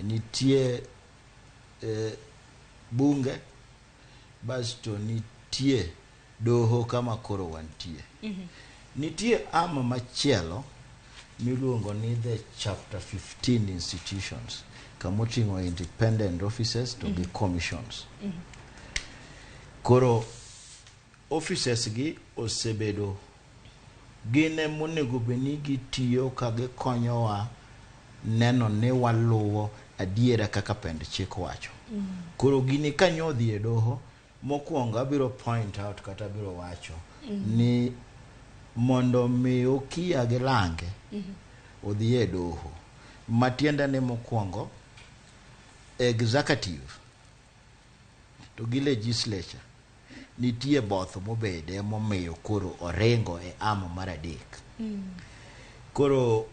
nitie bunge, basto nitie doho kama koro wantie. Nitie ama machielo miluongo ni the chapter 15 institutions, kamoting'o independent offices to be commissions. Koro offices gi osebedo gine monego beni gitiyo ka gikonyowa neno ni waluwo adiera kaka pend chik wacho. Koro gini kanyodhi e doho, mokwongo abiro point out kata abiro wacho ni mondo mi okia gi lange odhi e doho, matiende ni mokwongo executive to gi legislature nitie both mobede momiyo koro orengo e amo mar adek. Koro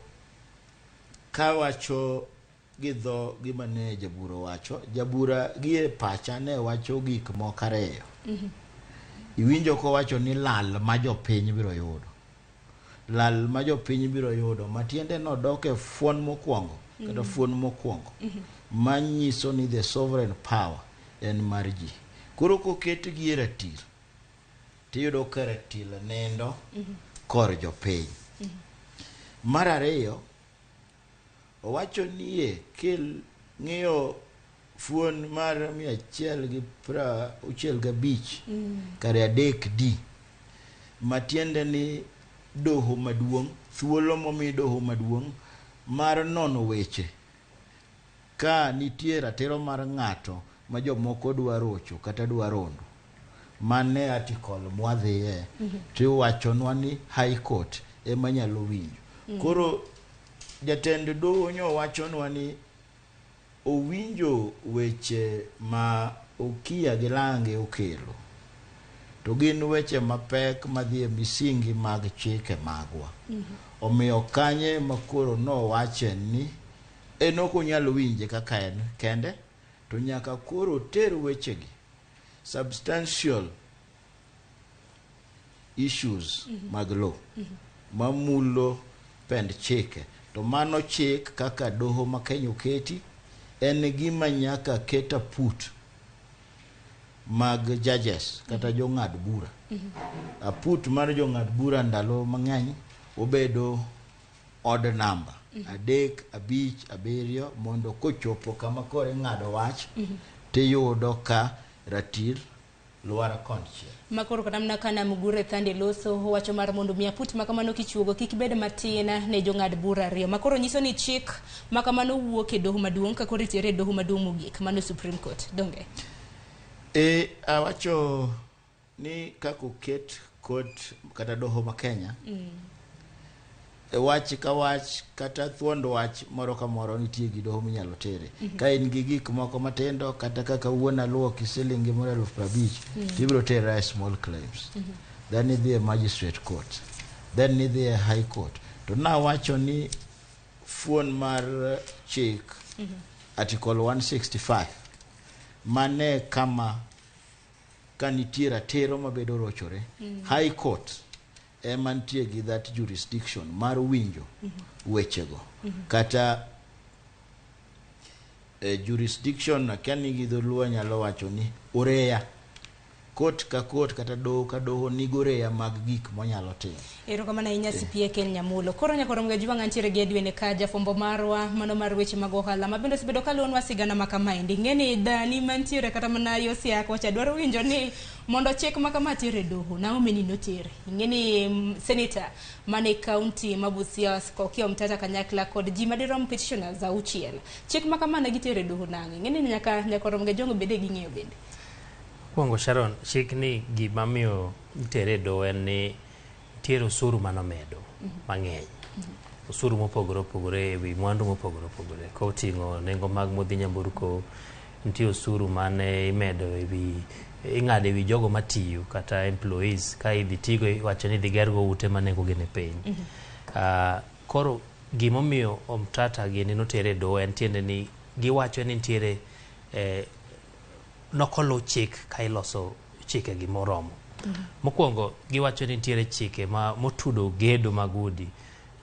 kawacho gidho gima ne jabura wacho, jabura gie pacha ne wacho gik moko ariyo. Iwinjo ko wacho ni lal ma jopiny biro yudo, lal ma jopiny biro yudo, matiende no doke fuon mokwongo kata fuon mokwongo manyiso ni the sovereign power en mar ji. Koro koket gi e ratil tiyudo ka ratil nendo kor jopiny. Mar ariyo owacho ni kel ng'iyo fuon mar 165 kare 3D, matiende ni doho maduong', thuolo momi doho maduong' mar nono weche ka nitie ratiro mar ng'ato ma jomoko dwa rocho kata dwa rondo. Mane article mwadhiye tiwachonwa ni High Court ema nyalo winjo. Koro jatend doho nyo wachonwa ni owinjo weche ma okia gi lange okelo, to gin weche mapek madhi e misingi mag chike magwa. Omiyo kanye makoro no wache ni enoko nyalo winje kaka en kende, to nyaka koro ter wechegi substantial issues mag law mamulo pend chike, to mano chik kaka doho ma Kenya oketi en gima nyaka keta put mag judges kata jong'ad bura. Put mar jong'ad bura ndalo mang'eny obedo odd number 3, 5, 7 mondo kochopo kama kore ng'ado wach tiyudo ka ratil luara konchiel. Makoro kanamna kana mugure thande loso wacho mar mondo miya put makamano kichuogo kik bed matina ne jong'ad bura ariyo. Makoro nyiso ni chik makamano wuok e doho maduong' ka koro itiere doho maduong' mogik mano Supreme Court. Donge awacho ni kako ket court kata doho ma Kenya wach ka wach kata thuond wach moro ka moro nitie gi doho minyalo tere. Ka in gi gik moko matendo kata kaka wuona luo kisilingi moro 50,000 tibiro tere small claims, then idhi e magistrate court, then idhi e high court. To na wacho ni fuon mar chik article 165 mane kama kanitie ratiro mabedo rochore, high court ema nitie gi that jurisdiction mar winjo wechego. Kata jurisdiction akani gi dholuo nyalo wacho ni oreya, court ka court kata doho ka doho nigo oreya mag gik monyalo timo. Erokamano ahinya CPA Ken Nyamolo. Koro nyaka romga jiwa ngantiere gi Edwin Okoth fombo marwa mano mar weche mag ohala mabende osebedo kalonwa sigana makamaendi. Ng'eni dani mantiere kata mana Yosia kocha dwaro winjo ni mondo chik makama tere doho na omeni notere. Ng'eni senator mane county mabusia Kokio Mtata Kanyakla kod ji madirom petitioners auchiel. Chik makama na gitere doho nange. Ng'eni nyaka romga jongo bede gi ng'eyo bende. Kuongo Sharon, chik ni gimamiyo itere doho en ni tiere osuru manomedo mang'eny. Osuru mopogore opogore ewi mwandu mopogore opogore. Koting'o nengo mag modhi nyamburko, nitie osuru mane imedo ewi ing'ado ewi jogo matiyo kata employees ka idhi tigo wacho ni idhi gergo ute ma nengo gine piny. Koro gimomiyo Omtata gini notere doho en tiende ni giwacho ni nitiere nokolo chik ka iloso chike gi moromo. Mokwongo giwacho ni nitiere chike motudo gedo mag udi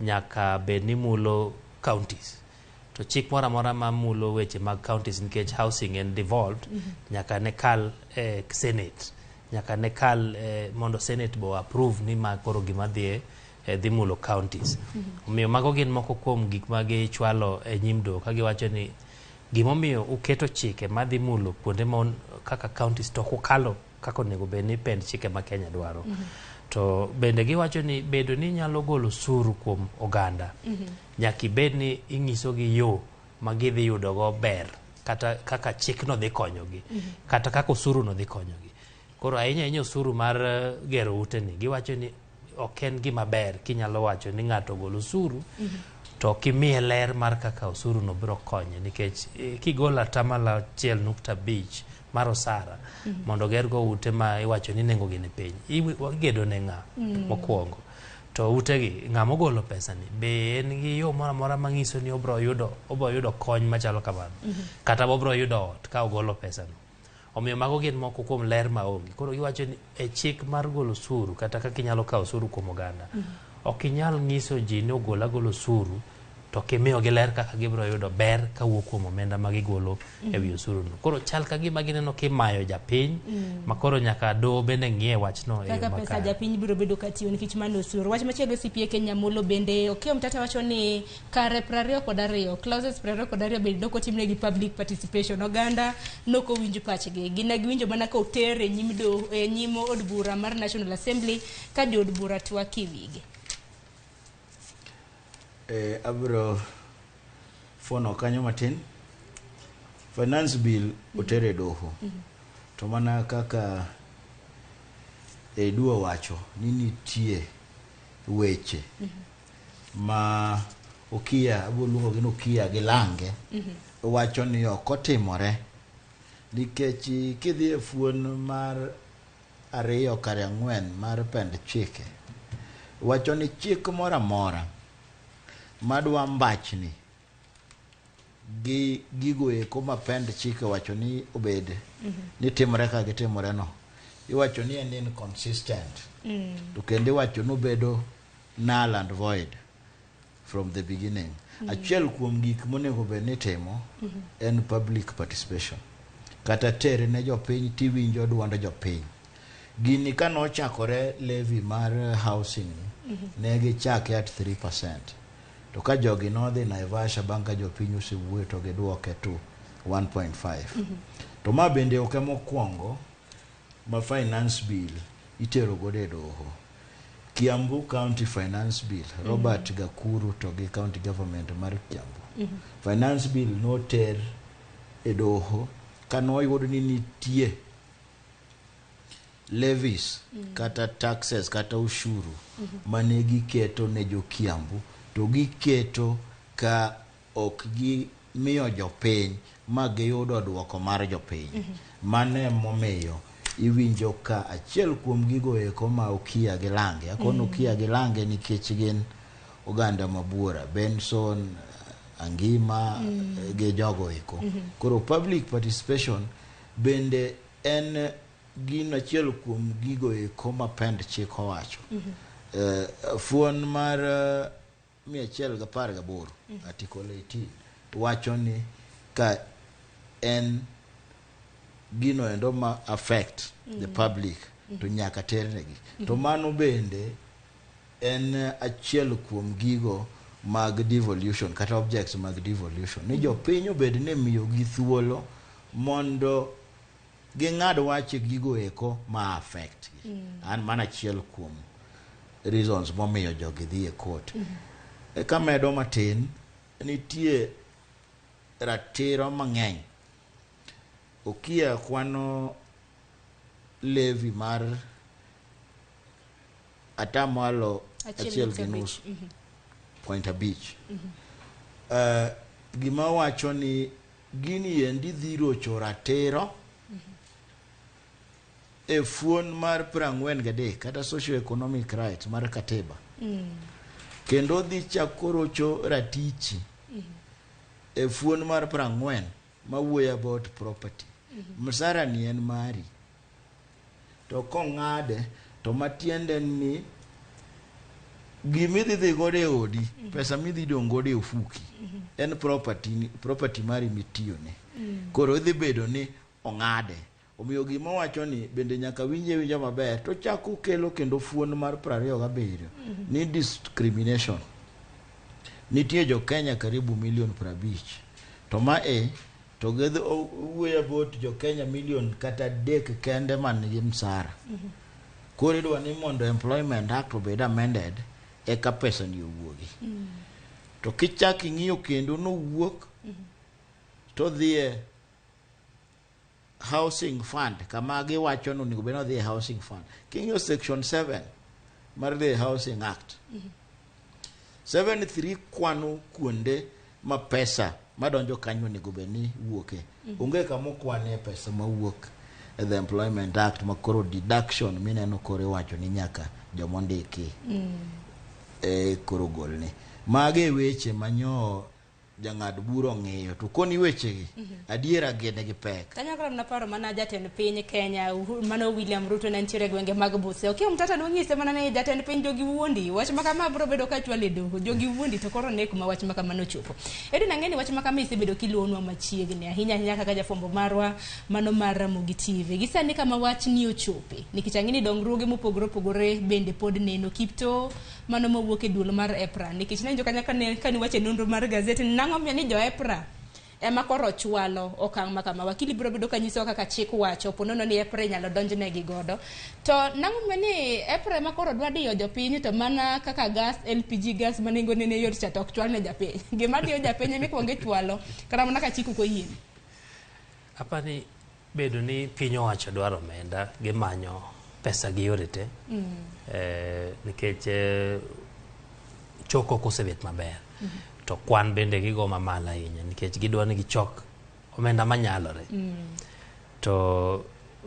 nyaka bed ni mulo counties. to chik mora mora mamulo weche mag counties nikech housing and devolved nyaka ne kal Senate, nyaka ne kal mondo Senate bo approve ni ma koro gima dhi dhi mulo counties. Omiyo mago gin moko kuom gik ma gichwalo e nyimdo ka giwacho ni gimomiyo uketo chike madhi mulo kuonde mon kaka counties to kukalo kako nego bed ni pend chike ma Kenya dwaro. To bende giwacho ni bedo ni nyalo golo suru kuom oganda nyaki bed ni ing'iso gi yo ma gidhi yudo go ber kata kaka chik no dhi konyogi kata kaka osuru no dhi konyogi. Koro ahinya osuru mar gero ute ni giwacho ni ok en gima ber kinyalo wacho ni ng'ato golo osuru to kimiye ler mar kaka osuru no biro konye nikech kigola tamala 1.5 mar osara mondo gergo ute ma iwacho ni nengo gine piny igedo ne ng'a mokwongo to ute gi ng'a mogolo pesa ni be en gi yo mora mora mangiso ni obro yudo kony machalo kamano kata obro yudo ot ka ogolo pesa no. Omiyo mago gin moko kuom ler maonge. Koro giwacho ni e chik mar golo suru kata kaka inyalo kawo suru kuom oganda ok inyal nyiso ji ni golo suru to kimiyo gi ler kaka gibro yudo ber kawuok kuom omenda ma gigolo e wi osuru no. Koro chal ka gima gineno kimayo japiny ma koro nyaka do bende ng'ie wachno e yo makare. Kaka pesa japiny biro bedo katiyo nikech mano osuru. Wach machielo CPA Ken Nyamolo bende Okiya Mtata wacho ni kare 22 clauses 22 bende doko timne gi public participation. Oganda noko winjo pachgi. Gina giwinjo mana ka otere nyim od bura mar National Assembly ka jo od bura TWAK wigi. Abro fono kanyo matin. Finance bill otere doho. To mana kaka Edwin wacho ni nitie weche ma Okiya aboluongo gi Okiya gi lange wacho ni ok otimore nikech kidhi e fuon mar 2 kare 4 mar pend chike wacho ni chik mora mora madwa mbachni gi gigo eko mapend chike wacho ni obed ni timore ka gitimore no iwacho ni en inconsistent to kendo wacho no bedo null and void from the beginning. Achiel kuom gik monego bed ni timo en public participation kata tere ne jopiny tiwinjo duond jopiny. Gini kano chakore levy mar housing ne gichake at 3%. To ka jogi no dhi Naivasha banka jopiny osewuoyo to giduoke to 1.5. To ma bende ok mokwongo ma finance bill itero gode doho. Kiambu County Finance Bill Robert Gakuru to gi county government mar Kiambu. Finance bill no ter e doho kano yudo ni nitie levies kata taxes kata ushuru mane giketo ne jo Kiambu to giketo ka ok gi miyo jopiny ma giyudo duoko mar jopiny. Mane momiyo iwinjo ka achiel kuom gigo eko ma Okiya gi lange akono Okiya gi lange nikech gin oganda mabuora Benson Angima gi jogo eko. Koro public participation bende en gino achiel kuom gigo eko mapend chik owacho. Fuon mar 118 article 18 wacho ni ka en gino endo ma affect the public to nyaka ternegi. To mano bende en achiel kuom gigo mag devolution kata objects mag devolution. Ni jopiny obed ni miyo gi thuolo mondo ging'ad wach gigo eko ma affect gi. An mana achiel kuom reasons momiyo jogi dhi e court. Kamedo matin nitie ratiro mang'eny. Okiya kwano levy mar atamalo 1.5. Gima wacho ni gini endi dhi rocho ratiro e fuon mar 43 kata socio economic rights mar katiba. Kendo dhi chako rocho ratichi e fuon mar 40 mawuoyo about property. Msara ni en mari. To kong'ade to matiende ni gimidhi dhi godo e odi, pesa midhi dong' godo e ofuki, en property mari mitiyone. Koro idhi bedo ni ong'ade. Omiyo gima wacho ni bende nyaka winjo maber, to chako kelo kendo fuon mar 27 ni discrimination. Nitie jo Kenya karibu milion 50. To to gedho wuoyo about jo Kenya milion kata 3 kende man gi msara. Koro idwa ni mondo Employment Act obed amended eka pesa ni owuogi. To kichak ing'iyo kendo nowuok to dhie housing fund, kama giwacho no onego bed ni odhi housing fund. King'iyo section 7 mar the Housing Act, 7.3 kwano kuonde ma pesa madonjo kanyo onego bed ni wuoke. Onge kama okwane pesa mawuok e the Employment Act, ma koro deduction mineno koro wacho ni nyaka jomondiki koro golne. Mage weche manyo jang'ad bura ng'eyo, to koni wechegi adiera gene gi pek. Kanyakla na paro mana jatend piny Kenya mano William Ruto na ntiere gwenge mag Busia. Okay, mtata nong'ise mana ne jatend piny jogi wuondi wach makama bro bedo ka chwale doho jogi wuondi to koro ne kuma wach makama no chopo. Edu nang'eni wach makama isebedo kiluonwa machiegni ahinya kaka jafombo marwa mano mar Ramogi TV. Gisani kama wach ni ochope nikech ang'eni dongruoge mopogore bende pod neno kipto mano mawuok e duol mar EPRA nikech ne jo kanyakla kani wache nonro mar gazeti ng'ombe ni jo EPRA ema koro chwalo okang' makama. Wakili biro bedo kanyiso kaka chik wacho ponono ni EPRA nyalo donjne gi godo. To nang'ombe ni EPRA ema koro dwa diyo jopiny to mana kaka gas, LPG gas manengo nene yor cha tok chwal ne japiny. Gima diyo japiny emi kuonge chwalo kata mana ka chik uko yien. Apani bedo ni piny owacho dwaro omenda gimanyo pesa gi yore te. Nikech choko kosebet maber. To kwan bende gigo mamala ahinya nikech gidwa ni gichok omenda manyalore. To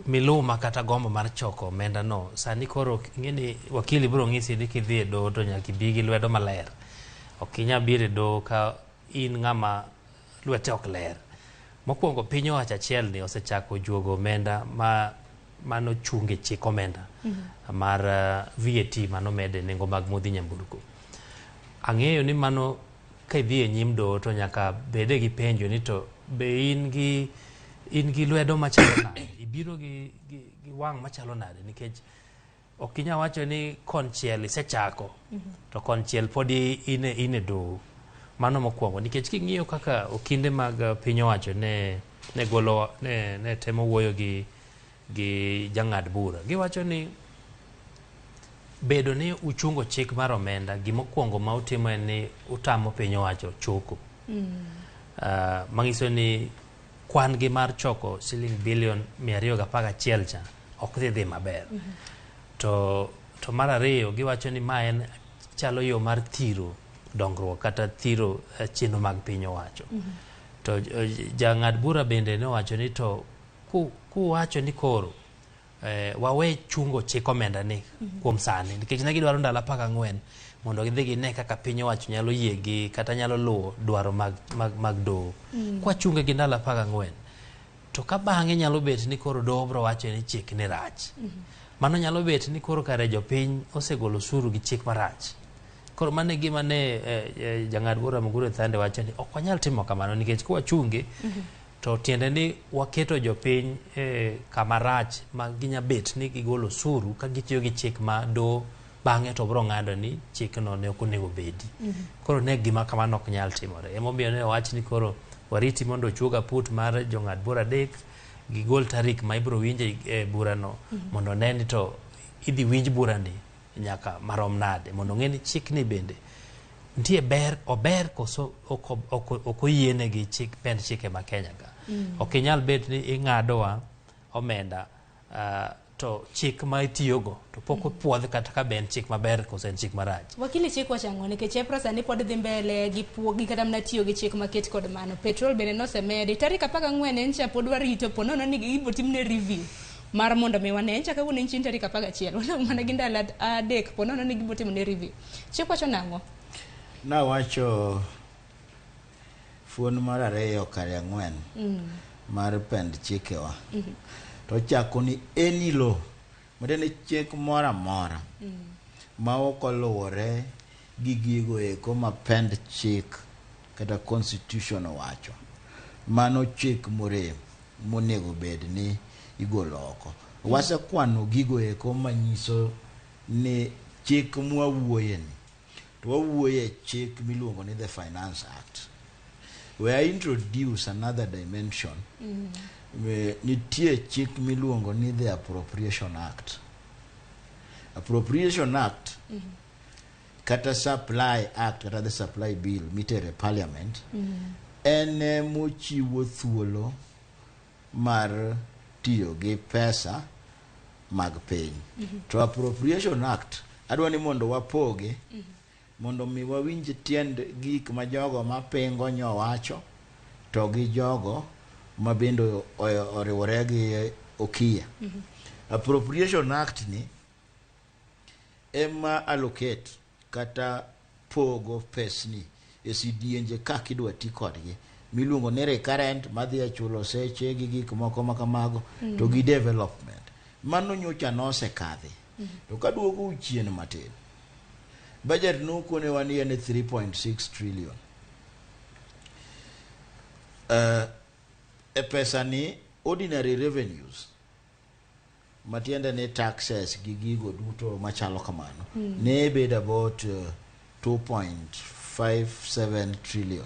miluma kata gombo mar choko omenda no sani koro ng'eni wakili biro ng'isi ni kidhi e doho to nyaka ibi gi lwedo maler. Ok inya biro e doho ka in ng'ama lwete ok ler. Mokwongo piny owacho achiel ni osechako juogo omenda mano chunge chik omenda mar VAT mano mede nengo mag modhi nyamburko. Ang'eyo ni mano ka idhi e nyim doho to nyaka bede gi penjo ni to be in gi lwedo machalo nade, ibiro gi wang' machalo nade, nikech ok inya wacho ni konchiel isechako to konchiel pod in e doho. Mano mokwongo nikech king'iyo kaka okinde mag piny owacho ne temo wuoyo gi jang'ad bura, giwacho ni bedo ni uchungo chik mar omenda gimokwongo ma utimo en ni utamo piny owacho choko. Mangiso ni kwan gi mar choko siling bilion 211 cha ok dhi maber. To mar ariyo giwacho ni ma en chalo yo mar thiro dongruok kata thiro chenro mag piny owacho. To jang'ad bura bende ne owacho ni to kuwacho ni koro wawe chungo chik omenda ni kuom sani nikech ne gidwaro ndalo 14 mondo gidhi gine kaka piny owacho nyalo yiegi kata nyalo luwo dwaro mag doho. Kwa chunge gi ndalo 14 to ka bang'e nyalo bet ni koro doho biro wacho ni chik ni rach. Mano nyalo bet ni koro kare jopiny osegolo osuru gi chik marach. Koro mane gima ne jang'ad bura Mugure Thande wacho ni ok wanyal timo kamano nikech kwa chunge to tiende ni waketo jopiny kama rach ma ginya bet ni gigolo osuru ka gitiyo gi chik ma do bang'e to biro ng'ado ni chik no ne ok onego bedi. Koro ne gima kamano ok nyal timore. Emomiyo ne owach ni koro wariti mondo chuoga put mar jong'ad bura 3 gigol tarik ma ibiro winje bura no mondo ne ni to idhi winj bura ni nyaka marom nade mondo ng'eni chik ni bende ntie ober koso ok oyiene gi chik pend chike ma Kenya ka. Ok inyal bet ni ing'adowa omenda to chik ma itiyogo to pok opuodh kata ka ben chik maber koso en chik marach. Wakili chik wachango nikech EPRA sani pod dhi mbele gi puogi kata mna tiyo gi chik maket kod mano. Petrol bende nosemedi tarik 14 en cha pod warito ponono ni gibo timne review mar mondo mi wane en cha kawuono en chin tarik 11 wala mana gi ndalo 3 ponono ni gibo timne review. Chik wacho nang'o? Na wacho fuon mar 2 kare 4 mar pend chikewa. To chako ni eni lo mane chik mora ma ok oluwore gi gigo eko mapend chik kata constitution owacho. Mano chik morem monego bed ni igolo oko. Wasekwano gigo eko manyiso ni chik mwawuoye ni. To wawuoye chik miluongo ni the Finance Act. Where I introduce another dimension, nitie chik miluongo ni the Appropriation Act. Appropriation Act, kata Supply Act, kata the Supply Bill, mitere Parliament, ene mochiwo thuolo mar tiyo gi pesa mag piny. To Appropriation Act, adwa ni mondo wapoge, mondo mi wawinj tiend gik ma jogo mapingo nyowacho, to gi jogo ma bendo oriwore gi okia. Appropriation Act ni ema allocate kata pogo pesni e sidienje kaka idwa ti kodgi, miluongo ni recurrent madhi achulo seche gi gik moko makamago, to gi development. Mano nyocha nosekadhi. To kaduogo chien matin, budget nokone wani en 3.6 trillion. E pesa ni ordinary revenues, matiende ni taxes gi gigo duto machalo kamano, ne bed about 2.57 trillion.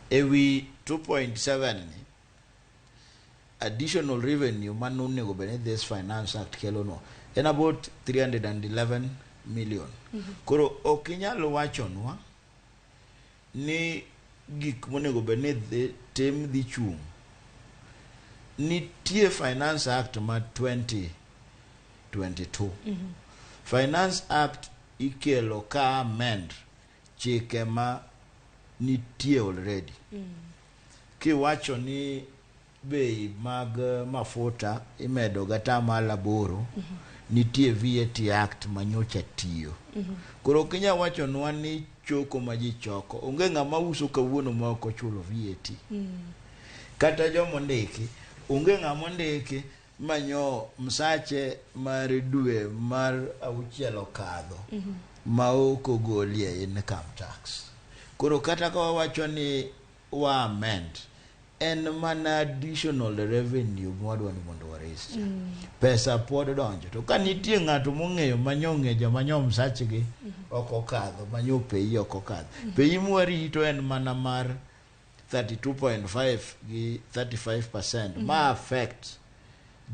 Ewi 2.7 ni, additional revenue manu nego bene this Finance Act kelo no, en about 311 million. Koro okinyalo wachonwa ni gik monego bene tem dhi chung. Nitie Finance Act ma 2022. Finance Act ikelo ka amend chike ma nitie already. Kiwacho ni bei mag mafuta imedo gata mala boro, nitie VAT Act manyocha tiyo. Koro kinya wacho nwa ni choko maji choko, onge ng'ama uso kawuono ma ok ochulo VAT. Kata jomo ndiki, onge ng'ama ndiki manyo msache mar dwe mar auchiel okadho ma ok ogolie income tax. Koro kata ka wacho ni wa amend, en mana additional revenue mwadwa ni mondo wares. Pesa pod donjo. To ka nitie ng'ato mong'eyo manyong'ejo manyo msachgi ok okadho, manyo peyi ok okadho. Peyi mwarito en mana mar 32.5 gi 35%, ma affect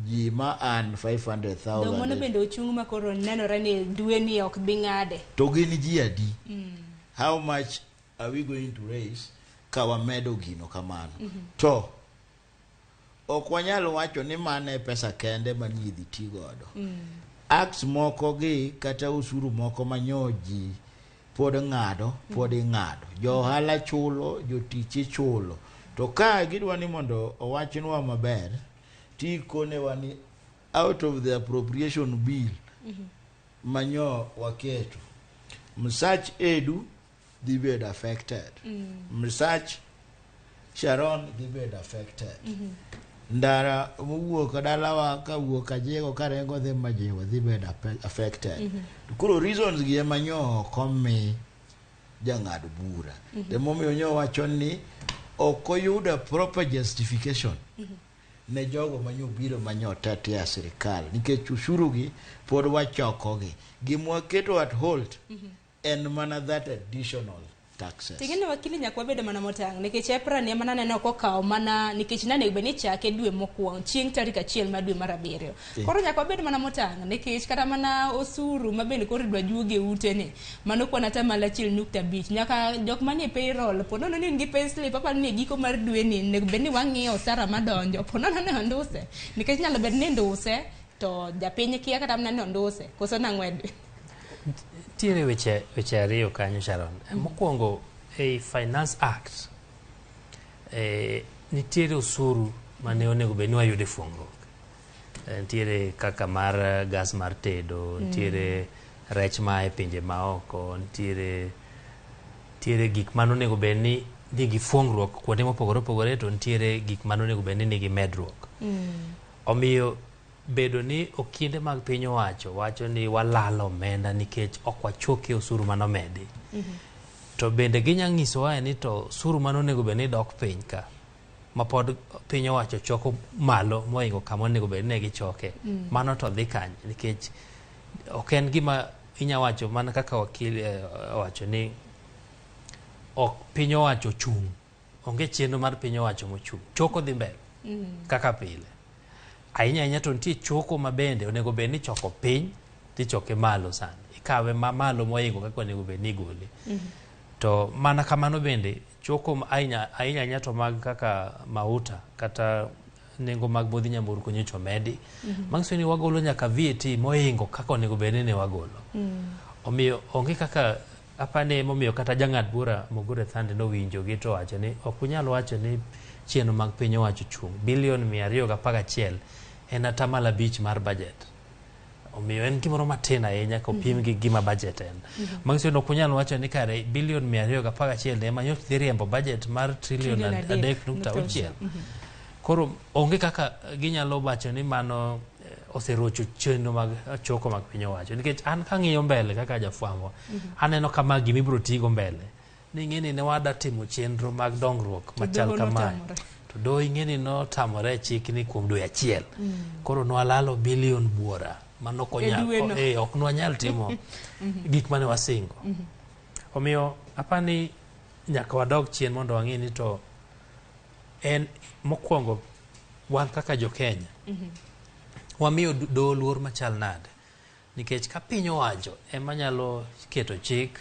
ji ma an 500,000. Do mono bende ochung' makoro nenore ni dwe ni ok bi ng'ade. To gin ji adi? How much are we going to raise kawa medo gino kamano? To ok wanyalo wacho ni mane pesa kende manidhi ti godo. Acts moko gi kata usuru moko manyoji pod ng'ado, pod ing'ado. Jo ohala chulo, jo tich chulo. To ka gidwa ni mondo owachnwa maber, tikone wani out of the appropriation bill manyo waketo, msach Edu dhi bed affected, msach Sharon dhi bed affected, ndara mowuok dalawa ka wuok Kajiego karengo dhi Majiwa dhi bed affected. Koro reasons gi emanyo komi jang'ad bura. Demomiyo nyo wacho ni ok oyudo proper justification ne jogo manyo biro manyo tati a sirikal, nikech ushuru gi pod wachoko gi. Gimwaketo at hold en mana that additional taxes. Tigene wakili nyakwa bedo mana motang' nikech April ni mana neno kokao mana nikech nane beni chake dwe mokwong chieng' tarik 1 ma dwe mar 7. Koro nyakwa bedo mana motang' nikech kata mana osuru mabende koro dwa juoge ute ni mano kwa nata mala 1.5 nyaka jok manie payroll ponono ni ngi pay slip papa ni giko mar dwe ni nego beni wang'iyo osara madonjo ponono ne onduse nikech nyalo bed ni nduse to japiny kia kata mana ni onduse koso nang'wed. Tiere weche ariyo kanyo Sharon. Mokwongo e Finance Act nitiere usuru mane onego bed ni wayude fuong'ruok. Nitiere kaka mar gas mar tedo, nitiere rech ma e pinje maoko, nitiere gik mane onego bed ni nigi fuong'ruok kuonde mopogore opogore, to nitiere gik mane onego bed ni nigi medruok. Omiyo bedo ni okinde mag piny wacho ni walalo omenda nikech ok wachoke osuru manomedi. To bende ginya nyisowa ni to osuru manonego bed ni dok piny ka ma pod piny owacho choko malo moingo kama onego bed ni gichoke. Mano to dhi kanye nikech ok en gima inya wacho mana kaka wakil wacho ni ok piny owacho chung. Onge chenro mar piny owacho mochung. Choko dhi mbele kaka pile. Ahinya to nitie choko mabende onego bed ni choko piny tichoke malo sana. Ikawe malo moingo kaka onego bed ni igole. To mana kamano bende choko ahinya to mag kaka mauta kata nengo mag modhi nyamburko nyocha omedi. Manyiso ni wagolo nyaka VAT moingo kaka onego bed ni wagolo. Omiyo onge kaka apane momiyo kata jang'ad bura Mogure Thande nowinjo gi to wacho ni ok unyalo wacho ni chenro mag piny owacho chung. Bilion 211 en 5% mar budget. Omiyo en gimoro matin ahinya kopim gi gima budget en. Manyiso ni ok unyalo wacho ni kare bilion 211 ema nyocha dhi riembo budget mar trilion 3.6. Koro onge kaka ginyalo wacho ni mano oserocho chenro mag choko mag piny owacho. Nikech an kang'iyo mbele kaka jafwambo, aneno kama gima ibiro tigo mbele. Ni ng'eni ne wada timo chenro mag dongruok machal kamae. To do ing'eni notamore chik ni kuom dwe achiel. Koro nwalalo bilion buora. Mano konyal ok nwanyal timo gik mane wasingo. Omiyo apani nyaka wadog chien mondo wang'e ni to en mokwongo wan kaka jo Kenya. Wamiyo do luor machal nade. Nikech ka piny owacho ema nyalo keto chik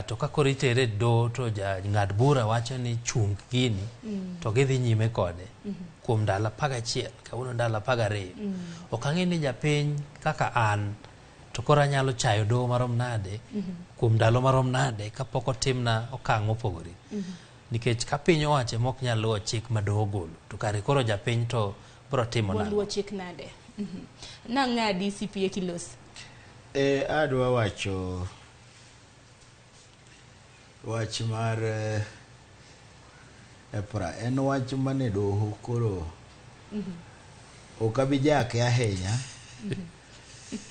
to kakoro itere do to ng'ad bura wacho ni chung gini to gidhi nyime kode kuom ndalo 11 kawuono ndalo 12. Ok ang'e ni japiny kaka an to koro anyalo chayo do marom nade kuom ndalo marom nade kapok otimna okang' mopogore. Nikech ka piny owacho mok nyalo luwo chik ma doho ogolo to kare koro japiny to bro timo nang'o. Luwo chik nade. Nang'adi CPA Kilos. Adwa wacho wach mar en wach mane doho koro ok abi jake ahinya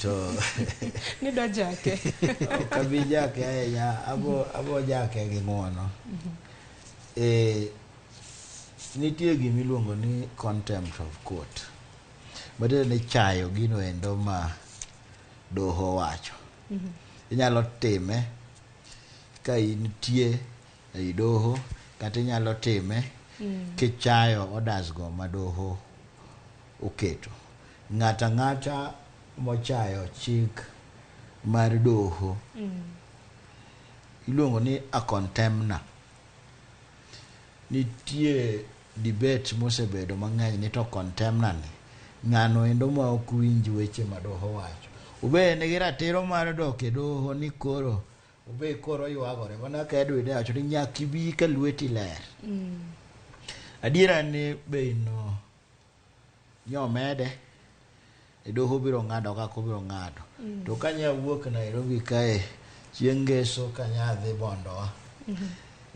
to ni do jake ok abi jake ahinya abo jake gi ng'uono. Nitie gima iluongo ni contempt of court. Bade ni chayo gino endo ma doho wacho. Inyalo time ka intie ei doho kata inyalo time kichayo orders go ma doho oketo. Ng'ata mochayo chik mar doho iluongo ni a contemner. Nitie debate mosebedo mang'eny ni to contemner ni ng'ano endo ma ok winj weche ma doho wacho. Ube ne gi ratiro mar dok e doho ni koro ube koro ywagore mana ka Edwin wacho ni nyaka ibi ka lweti ler. Adiera ni be no nyomede e doho biro ng'ado kako biro ng'ado. To kanya wuok Nairobi kae chieng' ngeso kanya dhi Bondowa.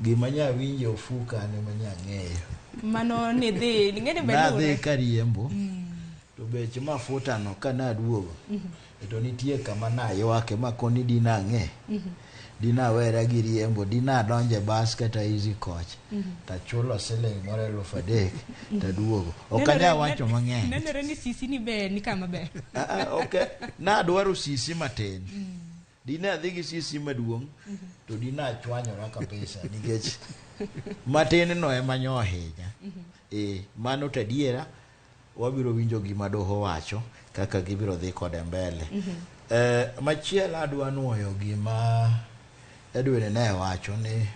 Gima nya winje ofuka ne manya ng'eyo. Mano ni dhi ng'eni be na dhi kariembo. To beche mafuta no kana duogo. To nitie kama na ywake ma koni dina ng'e. Dina wera gi riembo, dina donje bas kata easy coach. Ta chulo siling moro 3,000 ta duogo. Okanya wacho mang'eny. Nenore ni sisi ni be ni kama be. Okay. Na dwaro sisi matin. Dina dhi gi sisi maduong' to dina chwanyora kabisa nikech matin no ema nyo ahinya. Mano tadiera wabiro winjo gima doho wacho kaka gibiro dhi kode mbele. Machielo adwa nuoyo gima Edwin ne wacho ni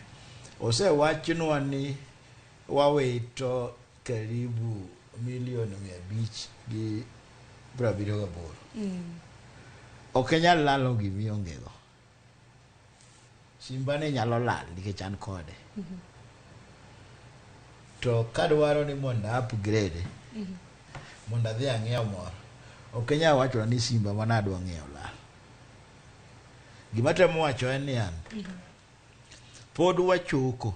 osewachnwa ni wawito karibu milion 578. Ok nyal lalo gimi ongego. Simba ne nyalo lal nikech an kode. To kadwaro ni mondo upgrade mondo adhi ang'iew moro. Ok nyal wacho ni simba mana adwa ng'iew lal. Gima temo wacho en ni an pod wachoko.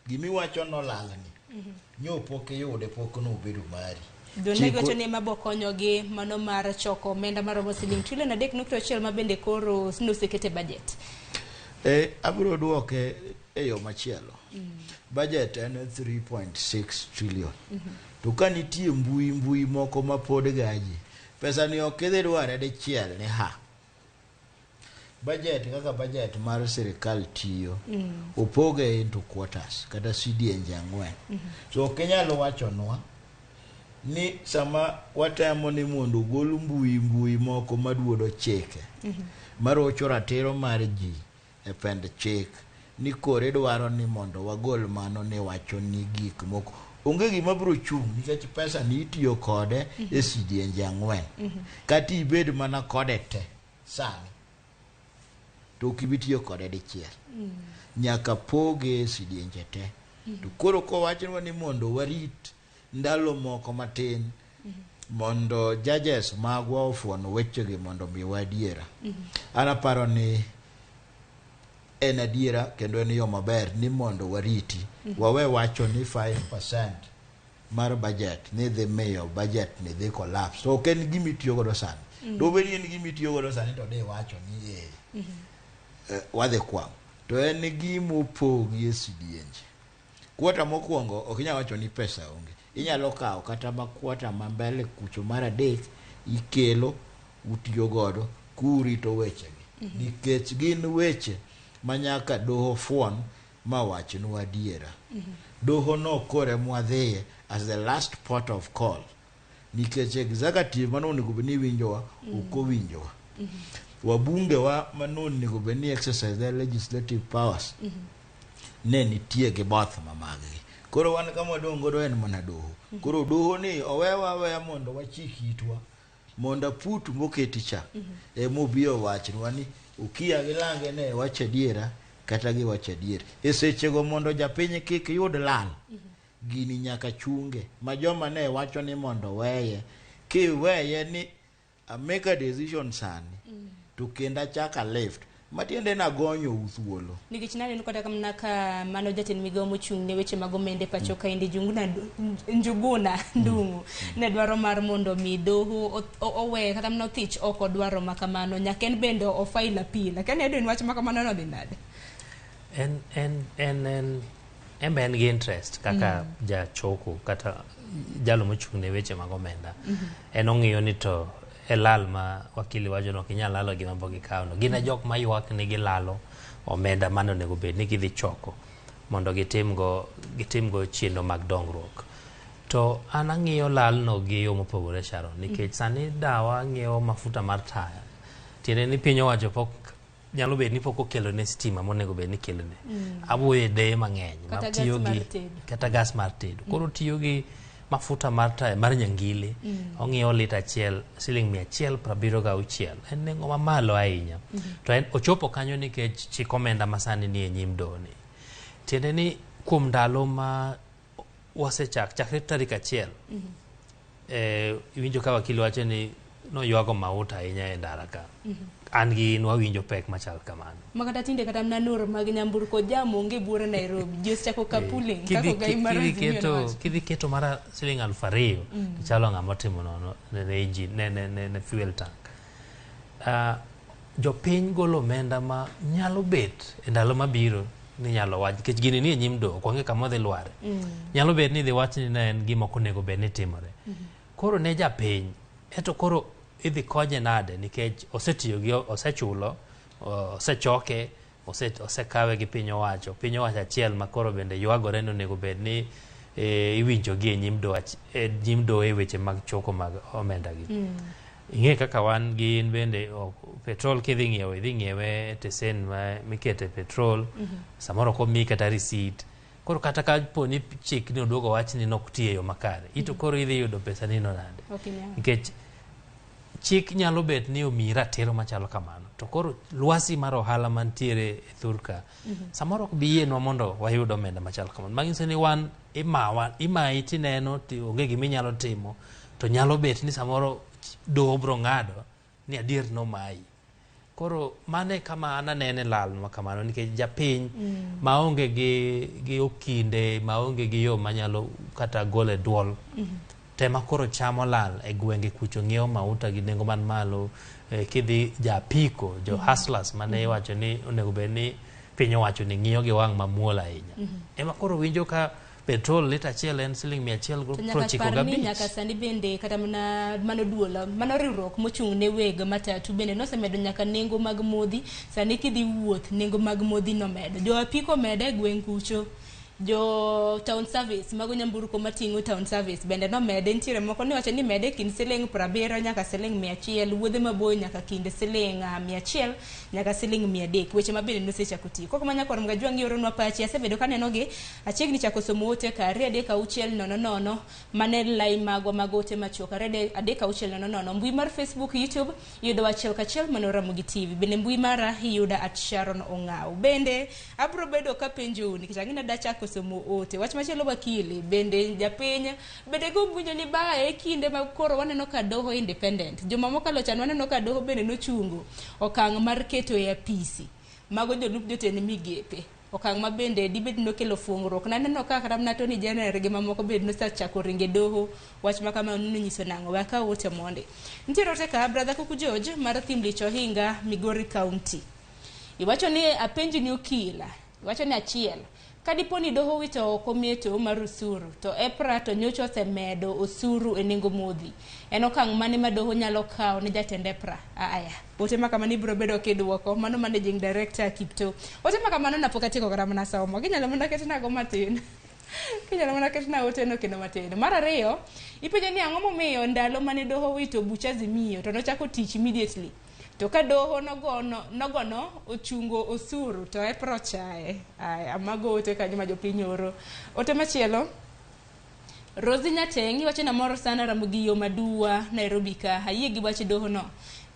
Gimi wacho no lal ni. Nyo pok yude pok no bedo mari. Donego to ne mabo konyogi mano mar choko omenda maromo siling trilion 3.1 ma bende koro nusekete budget. Abiro duoke e yo machielo. Budget en 3.6 trillion. To ka nitie mbui moko ma pod gaji, pesa ni ok idhi dware dichiel ni ha. Budget kaka budget mar sirikal tiyo opoge into quarters kata CDNG ang'wen. So kenyalo wachonwa ni sama watemo ni mondo gol mbui moko maduodo chike marocho ratiro mar ji e pend chik ni kore dwaro ni mondo wagol mano ni wacho ni gik moko onge gima biro chung' nikech pesa ni itiyo kode e CDNG ang'wen kata ibed mana kode te sani to kibitiyo kode dichiel nyaka poge e CDNG te to koro kowachwa ni mondo warit ndalo moko matin mondo judges magwa ofuono wechegi mondo mi wadiera. Anaparo ni en adiera kendo en yo maber ni mondo wariti wawe wacho ni 5% mar budget ni dhi miyo budget ni dhi collapse. So ken gimi tiyo godo sani. Dobeni en gimi tiyo godo sani to de wacho ni wadhi kwang. To en gimo pogi e CDNG. Kwota mokwongo ok inyalo wacho ni pesa onge. Inyalo kawo kata makwata mambele kucho mar adek ikelo utiyo godo kurito wechegi. Nikech gin weche manyaka doho fuon ma wachnwa adiera. Doho no kore mwadhiye as the last port of call. Nikech executive manonego beni winjowa uko winjowa. Wabunge wa manonego beni exercise their legislative powers. Ne nitie gi both mamagi. Koro wan kama dongo do en mana doho. Koro doho ni owewa mondo wachikitwa mondo put moketi cha mobio wachnwa ni ukia gilange ne wacho adiera kata gi wacho adiera. E sechego mondo japiny kik yud lal gini nyaka chunge ma joma ne wacho ni mondo weye kiweye ni make a decision sani to kenda chaka left matiende na gonyo uthuolo nikech nani kota kamna ka mano jatend migawo mochung' ne weche mag omende pacho ka indi njuguna ndungu ne dwaro mar mondo mi doho owe kata mno thich oko dwaro makamano nyaken bendo o file appeal lakini Edwin wach makamano no dhi nade en gi interest kaka ja choko kata jalo mochung' ne weche mag omenda en ong'iyo ni to elal ma wakili wajo no kinyal lalo gima bogi kauno gina jok ma ywak ni gilalo omenda mano nego bed ni gidhi choko mondo gitimgo chiendo mag dongruok to an ang'iyo lal no gi yo mopogore Sharon nikech sani dawa ng'iewo mafuta mar taya tiende ni piny owacho pok nyalo bed ni pok okelo ne stima monego bed ni kelo ne abuoye de mang'eny ma tiyo gi kata gas mar tedo koro tiyo gi mafuta mar taya mar nyangili ong'iewo lita achiel siling 176 en nengo mamalo ahinya to en ochopo kanyo nikech chik omenda masani ni e nyim doni tiende ni kuom ndalo ma chakre tarik 1 iwinjo ka wakili wacho ni noywago mauta ahinya e ndara ka an gi nwawinjo pek machal kamano makata tinde kata mnanur mag nyamburko jamo onge bura Nairobi just chako kapuling kako gai mara kidhi keto mara siling 2,000 chalo ng'ama timo nono ne fuel tank jopiny golo omenda ma nyalo bet e ndalo mabiro ni nyalo wach kech gini ni e nyim do kwange kama dhi lware nyalo bet ni dhi wach ni ne en gima okonego bed ni timore koro ne japiny eto koro idhi konye nade nikech osetiyo gi osechulo osechoke osekawe gi piny owacho achiel makoro bende ywagore no nego bed ni iwinjo gi e nyim do e weche mag choko mag omenda gi ing'e kaka wan gi in bende petrol kidhi ng'iewo idhi ng'iewe tesen ma mikete petrol samoro ko mi kata receipt koro kata ka poni chik ni oduogo wach ni nok tiyo yo makare ito koro idhi yudo pesa ni no nade nikech chik nyalo bet ni omi ratiro machalo kamano to koro lwasi mar ohala mantiere e thurka samoro ok bi yienwa mondo wayud omenda machalo kamano manyiso ni wan imayi tineno onge gima inyalo timo to nyalo bet ni samoro doho bro ng'ado ni adier nomayi koro mane kama ananene lal makamano nikech japiny maonge gi okinde maonge gi yo manyalo kata gole duol tema koro chamo lal e gwenge kucho ng'iewo mauta gi nengo man malo, kidhi japiko jo hustlers mane iwacho ni onego bed ni piny owacho ni ng'iyo gi wang' mamuol ahinya, ema koro winjo ka petrol lita achiel en siling 195. Nyaka sani bende kata mano duola mano riwruok mochung' ne weg matatu bende nosemedo nyaka nengo mag modhi. Sani kidhi wuoth nengo mag modhi nomedo, jo apiko mede gweng' kucho, jo town service mago nyamburko mating'o town service bende nomede. Nitiere moko niwacho ni mede kind siling 70 nyaka siling 100, wuodhe maboyo nyaka kind siling 100 nyaka siling 300, weche mabende nosechako tiyo. Koko manya kor mga jwangi oronwa pachi, asebedo kaneno gi achiegni chako somo ote ka 3-6-00 mane line magwa magote machuok 3-6-00 mbui mar Facebook, YouTube yudo achiel kachiel mano Ramogi TV, bende mbui mara yuda @Sharon Ong'aw. Bende abro bedo ka penjo nikech ang'ina dachako somo ote wach machielo wakili bende japiny bende go mbunjo ni bae kinde ma koro waneno ka doho independent. Joma mokalo chan waneno ka doho bende nochungo okang' mar keto e apisi mago jolup jotend migepe, okang' ma bende dibed nokelo fuong'ruok. Naneno ka kata mana Attorney General gi mamoko bende nosechako ringe doho, wach ma kamano nonyiso nang'o waka ote monde. Nitiere ote ka brother Kuku George mar Thimlich Ohinga, Migori County. Iwacho ni apenji ni okila, iwacho ni achiel kadiponi doho wito oko mieto mar osuru to EPRA to nyocha osemedo osuru e nengo modhi, en okang' mane ma doho nyalo kawo ne jatend EPRA? Aya, ote ma kamano ibiro bedo kiduoko. Mano Managing Director Kipto. Ote ma kamano napok atieko kata mana somo, ginyalo mana ketna go matin kinyalo mana ketna ote no kendo matin. Mar ariyo ipenjo ni ang'o momiyo ndalo mane doho wito bucha Azimio to nochako tich immediately, to ka doho nogono ochungo osuru to EPRA chae. Aya, mago ote kanyo ma jopiny oro. Ote machielo Rosi Nyateng' iwacho na moro sana Ramogi yo madua Nairobi ka ayie gi wach doho no.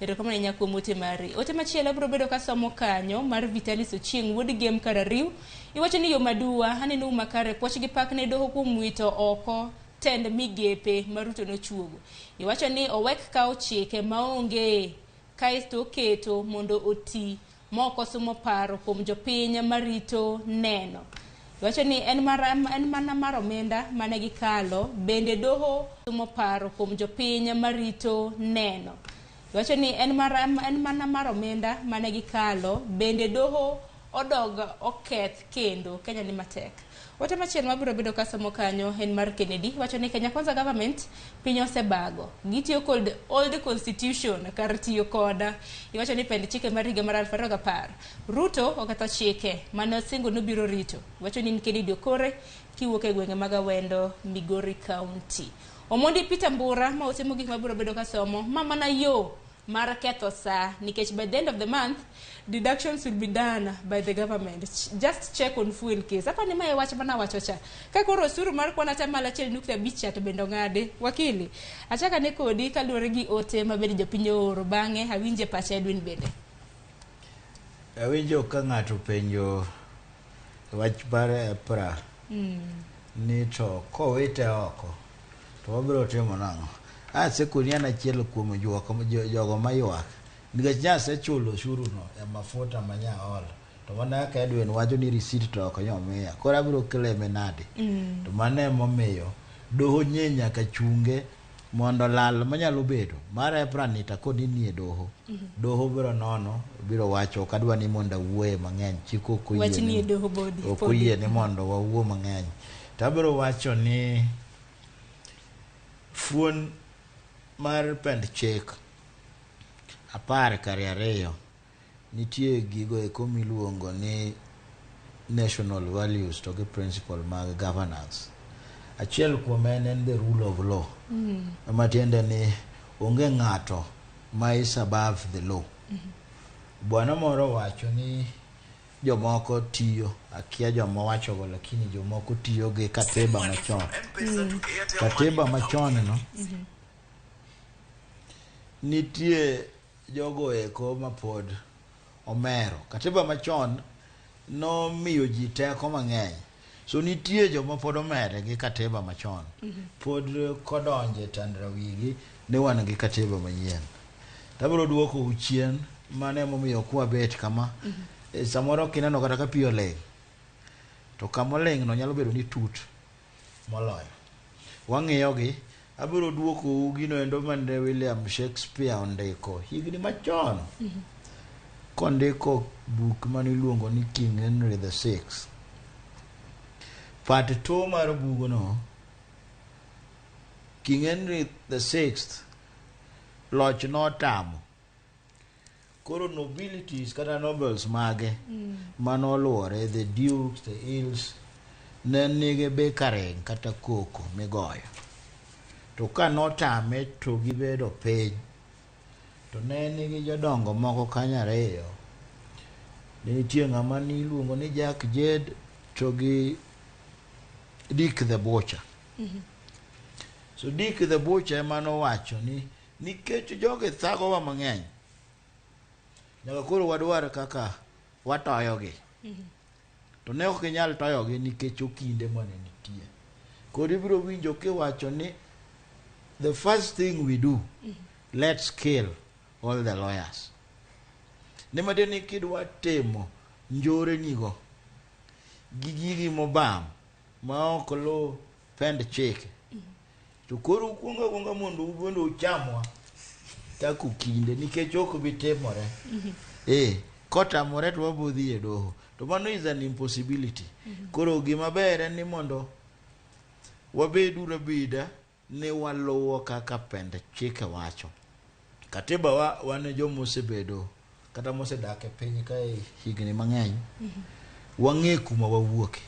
Erokamano nyako mote mari. Ote machielo bro bedo ka somo kanyo mar Vitalis Ochieng' wuod game karariw. Iwacho ni yo madua aneno umakare poch gi pak ne doho kuom wito oko tend migepe maruto nochuogo. Iwacho ni owek kao chike maonge kaisto keto mondo oti moko sumo paro kuom jopiny marito neno. Iwacho ni en mana mar omenda mane gikalo, bende doho sumo paro kuom jopiny marito neno. Iwacho ni en mana mar omenda mane gikalo, bende doho odog oketh kendo Kenya ni matek. Ote machielo mabiro bedo ka somo kanyo en mar Kennedy. Wacho ni Kenya Kwanza government piny osebago, gitiyo kod old constitution kar tiyo koda. Iwacho ni pend chike mar higa mar 2010 Ruto oketho chike mane osingo nobiro rito. Iwacho ni Kennedy Okore kiwuok e gwenge mag Awendo, Migori County. Omondi Peter Mbura ma otimo gik mabiro bedo ka somo mana yo mar ketho saa nikech by the end of the month deductions will be done by the government. Just check on fuel case. Hapa ni mae wach mana wacho cha. Ka koro osuru mar kwana ta mala 1.5 to bendo ngade. Wakili, achaka ne kodi kaluwore gi ote mabedi jopiny oro bang'e awinje pacha Edwin bende. Awinjo ka ng'ato penjo wach bare EPRA ni to kowite oko to wabiro timo nang'o. Sekuni ana achiel kuom jogo mayuak nikech nyasechulo osuru no e mafuta manyaol to mana ka Edwin wacho ni receipt to ok nyomiya koro abiro keleme nade. To mano emomiyo doho nyenya ka chunge mondo lal manyalo bedo mar EPRA ni ta kod nie doho. Doho biro nono biro wacho kadwa ni mondo wuoye mang'eny chiko koyie wach ni doho body okoyie ni mondo wawuo mang'eny. To abiro wacho ni fuon mar pend chik 12 nitie gigo eko miluongo ni national values to gi principle mag governance. Achiel kuom en the rule of law. Matiende ni onge ng'ato ma is above the law. Bwana moro wacho ni jomoko tiyo, akia joma wacho go lakini jomoko tiyo gi katiba machon. Katiba machon no nitie jogo eko mapod omero. Katiba machon no miyo ji teko mang'eny. So nitie joma pod omere gi katiba machon. Pod kodonje tandrawigi ne wan gi katiba manyien. Tabiro duoko uchien mane momiyo kwa bet kama. Samoro kineno kata ka piyo leng. To kama leng no nyalo bedo ni tut moloyo. Wang'iyo gi abiro duoko gino endo mane William Shakespeare ondiko higni machon. Kondiko buk maniluongo ni King Henry VI. Part 2 mar bugono, King Henry VI loch notamo. Koro nobilities kata nobles mage manoluore, the dukes, the earls, ne nigi bekareng kata koko migoyo. To ka notame to gibedo piny, to ne nigi jodongo moko kanyo ariyo. Ne nitie ng'ama niluongo ni Jack Jed to gi Dick the Butcher. So Dick the Butcher ema nowacho ni nikech jogi thagowa mang'eny, nyaka koro wadwar kaka watoyogi. To ne ok inyal toyogi nikech okinde mane nitie. Koro ibiro winjo kiwacho ni the first thing we do, let's kill all the lawyers. Nimade ni kidwa temo njore nigo gi gigi mobam ma ok lo pend chik, to koro kuonga mondo ubondo uchamwa tako kinde nikech ok bitimore. Kotamore to wabodhi e doho, to mano is an impossibility. Koro gima ber en ni mondo wabedu rabida ne waluwo kaka pend chike wacho. Katiba wane jomo osebedo kata mosedak e piny ka higni mang'eny, wang'e kuma wawuoke.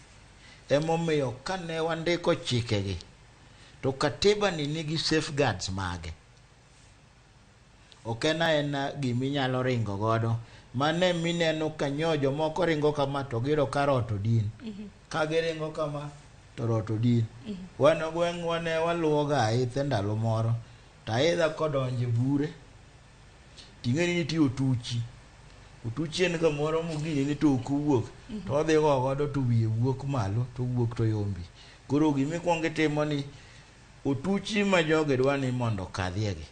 Emomiyo kane wandiko chikegi, to katiba ni nigi safeguards mage. Ok en giminyalo ringo godo. Mane mineno kanyojo moko ringo kama to giro karoto din. Ka giringo kama to roto din. Wan gweng' wane waluwoga aithe ndalo moro. To aidha kodonje bure, ting'eni nitie otuchi. Otuchi en kamoro mogini ni to okuwuok. To odhi godo to wiye wuok malo to wuok to yombi. Koro gimikwongo timo ni otuchi ma jogi dwa ni mondo kadhiegi.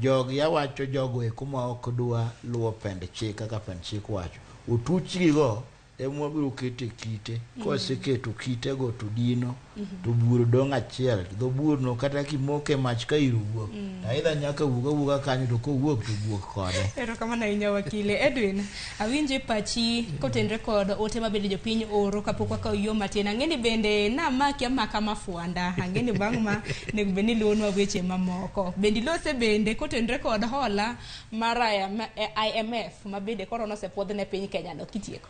Jogi awacho jogo e kuma ok dwa luwo pend chik kaka pend chik wacho. Otuchi go ema biro keto kite. Koseketo kite go to dino to bur dong achiel. Dho burno kata kimoke mach ka iru wuok. Aidha nyaka wuga kanyo to kowuok to wuok kode. Erokamano ahinya wakile. Edwin, awinje pachi kotenre kod ote mabende jopiny oro kapok wakawo yo matin. Ang'eni bende namaki amaka mafuanda. Ang'eni bang' ma nego bende luonwa weche mamoko. Bende lose bende kotenre kod hola mar IMF mabende koro nosepuodhne piny Kenya no kitieko.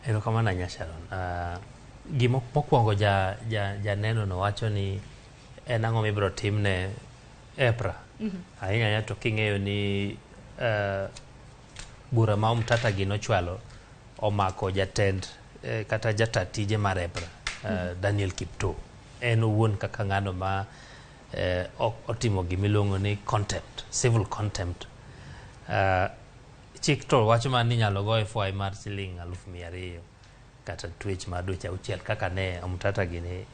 Erokamano ahinya Sharon. Gima mokwongo janeno no wacho ni en ang'o mibiro timne EPRA. Ahinya to king'eyo ni bura ma Mtata gi nochwalo omako jatend kata jata tije mar EPRA, Daniel Kipto. En owuon kaka ng'ano ma otimo gimiluongo ni contempt, civil contempt. Chik to wacho man ni nyalo goye fwai mar siling 200,000 kata twech mar dweche 6 kaka ne Mtata gi ne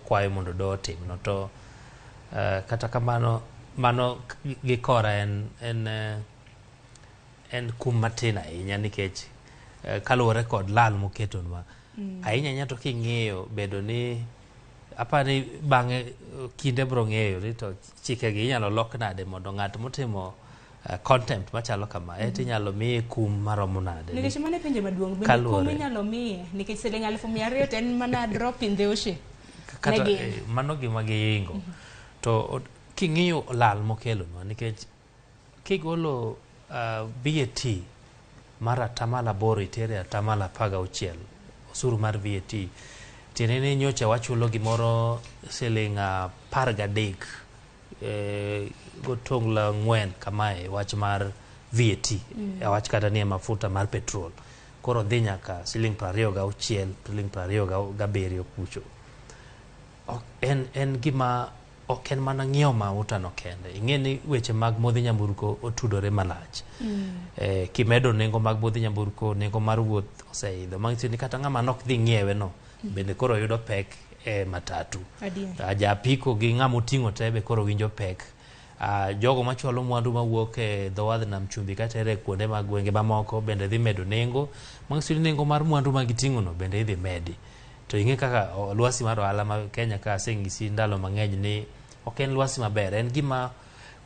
kwayo mondo do otim no. To kata kamano mano gikora en kum matin ahinya nikech kaluwore kod lal moketonwa ahinya to king'eyo bedo ni apani bang'e kinde bro ng'eyo ni to chikegi inyalo lok nade mondo ng'at motimo contempt machalo kama tinyalo miye kum maromo nade. Nikech mane pinje maduong' bende kum inyalo miye nikech siling 200,000 to en mana drop in the ocean. Kata mano gima giingo. To king'iyo lal mokelonwa nikech kigolo VAT mar 8% itere 16%, osuru mar VAT, tiene ni nyocha wachulo gimoro siling 13 gotongla 4 kamae wach mar VAT, wach kata ni mafuta mar petrol. Koro dhi nyaka siling 26, siling 27 kucho. En gima ok en mana ng'iewo mauta no kende. Ing'eni weche mag modhi nyamburko otudore malach. Kimedo nengo mag modhi nyamburko, nengo mar wuoth oseidho. Mang'isi ni kata ng'ama nok dhi ng'iewe no, bende koro yudo pek matatu. Ja apiko gi ng'ama oting'o tebe koro winjo pek. Jogo machwalo mwandu mawuok e dho wadh nam chumbi kata ere kuonde mag gwenge mamoko bende dhi medo nengo. Mang'isi ni nengo mar mwandu ma giting'o no bende idhi medi. to inge kaka lwasi mar ohala ma Kenya ka sengisi ndalo mang'eny ni ok en lwasi maber, en gima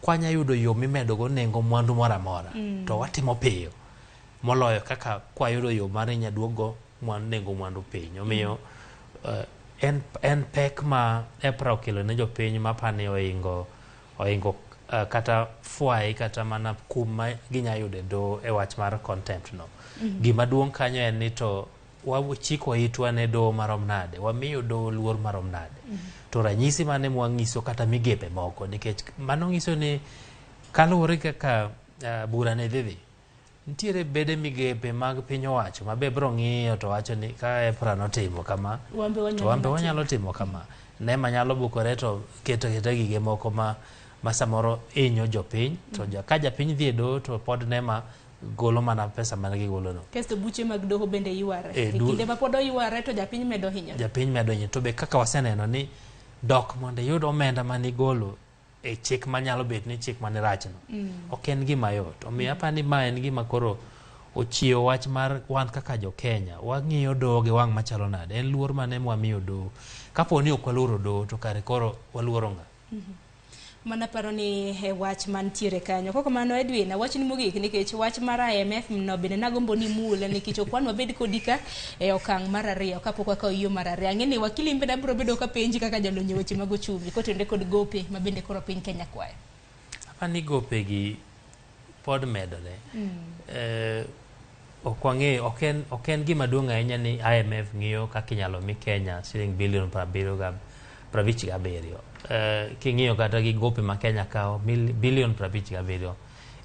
kwanya yudo yo mimedo go nengo mwandu moro amora to watimo piyo moloyo kaka kwayudo yo mar nyaduogo nengo mwandu piny. Omiyo en pek ma EPRA okelo ne jopiny mapani oingo kata fwai kata mana kuma ginya yude do e wach mar contempt no. Gima duong' kanyo en ni to chiko itwa ne do marom nade, wamiyo do luor marom nade. To ranyisi mane mwang'iso kata migepe moko, nikech mano ng'iso ni kaluwore kaka bura ne dhi ntiere bede migepe mag piny owacho mabe bro ng'iyo to wacho ni ka EPRA notimo kama to wambe wanyalo timo kama. Nema nyalo bukore to keto gige moko ma samoro inyo jopiny to ka japiny dhi e doho to pod nema golo mana pesa mana gigolo no. Kesto buche mag doho bende yware. Kinde ma pod oyware to japiny medo hinyore. Japiny medo hinyore. To be kaka waseneno ni dok mondo yud omenda mani golo e chik manyalo bet ni chik mani rachno. Ok en gima yot. Omiyo apani ma en gima koro ochiwo wach mar wan kaka jo Kenya. Wang'iyo doho gi wang' machalo nade. En luor mane mwamiyo doho. Kapo ni ok waluoro doho to kare koro waluoro ng'a. Mana paro ni wach mantiere kanyo. Koko mano Edwin, wach ni mogik nikech wach mar IMF no bende nagombo ni mule nikech okwan wabed kodika e okang' mar ariyo kapok wakawo yo mar ariyo. Ang'e ni wakili mbe biro bedo ka penji kaka jalonyo weche mag ochumi kotende kod gope ma bende koro piny Kenya kwayo. Apani gope gi pod medore. Ok en gima duong' ahinya ni IMF ng'iyo kaka inyalo mi Kenya shiling bilion 57. King'iyo kata gi gope ma Kenya kao bilion 57,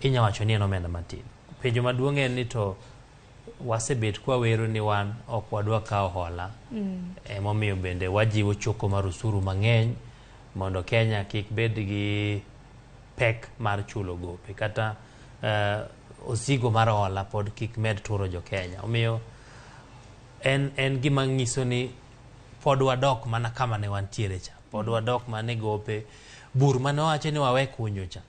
inya wacho ni en omenda matin. Penjo maduong' en ni to wasebet kwa wero ni wan ok wadwa kao hola. Momiyo bende wajiwo choko mar osuru mang'eny mondo Kenya kik bed gi pek mar chulo gope kata osigo mar hola pod kik med turo jo Kenya. Omiyo en gima ng'iso ni pod wadok mana kama ne wantiere cha. Pod wadok mane gope bur mane wacho ni wawe kunyo cha.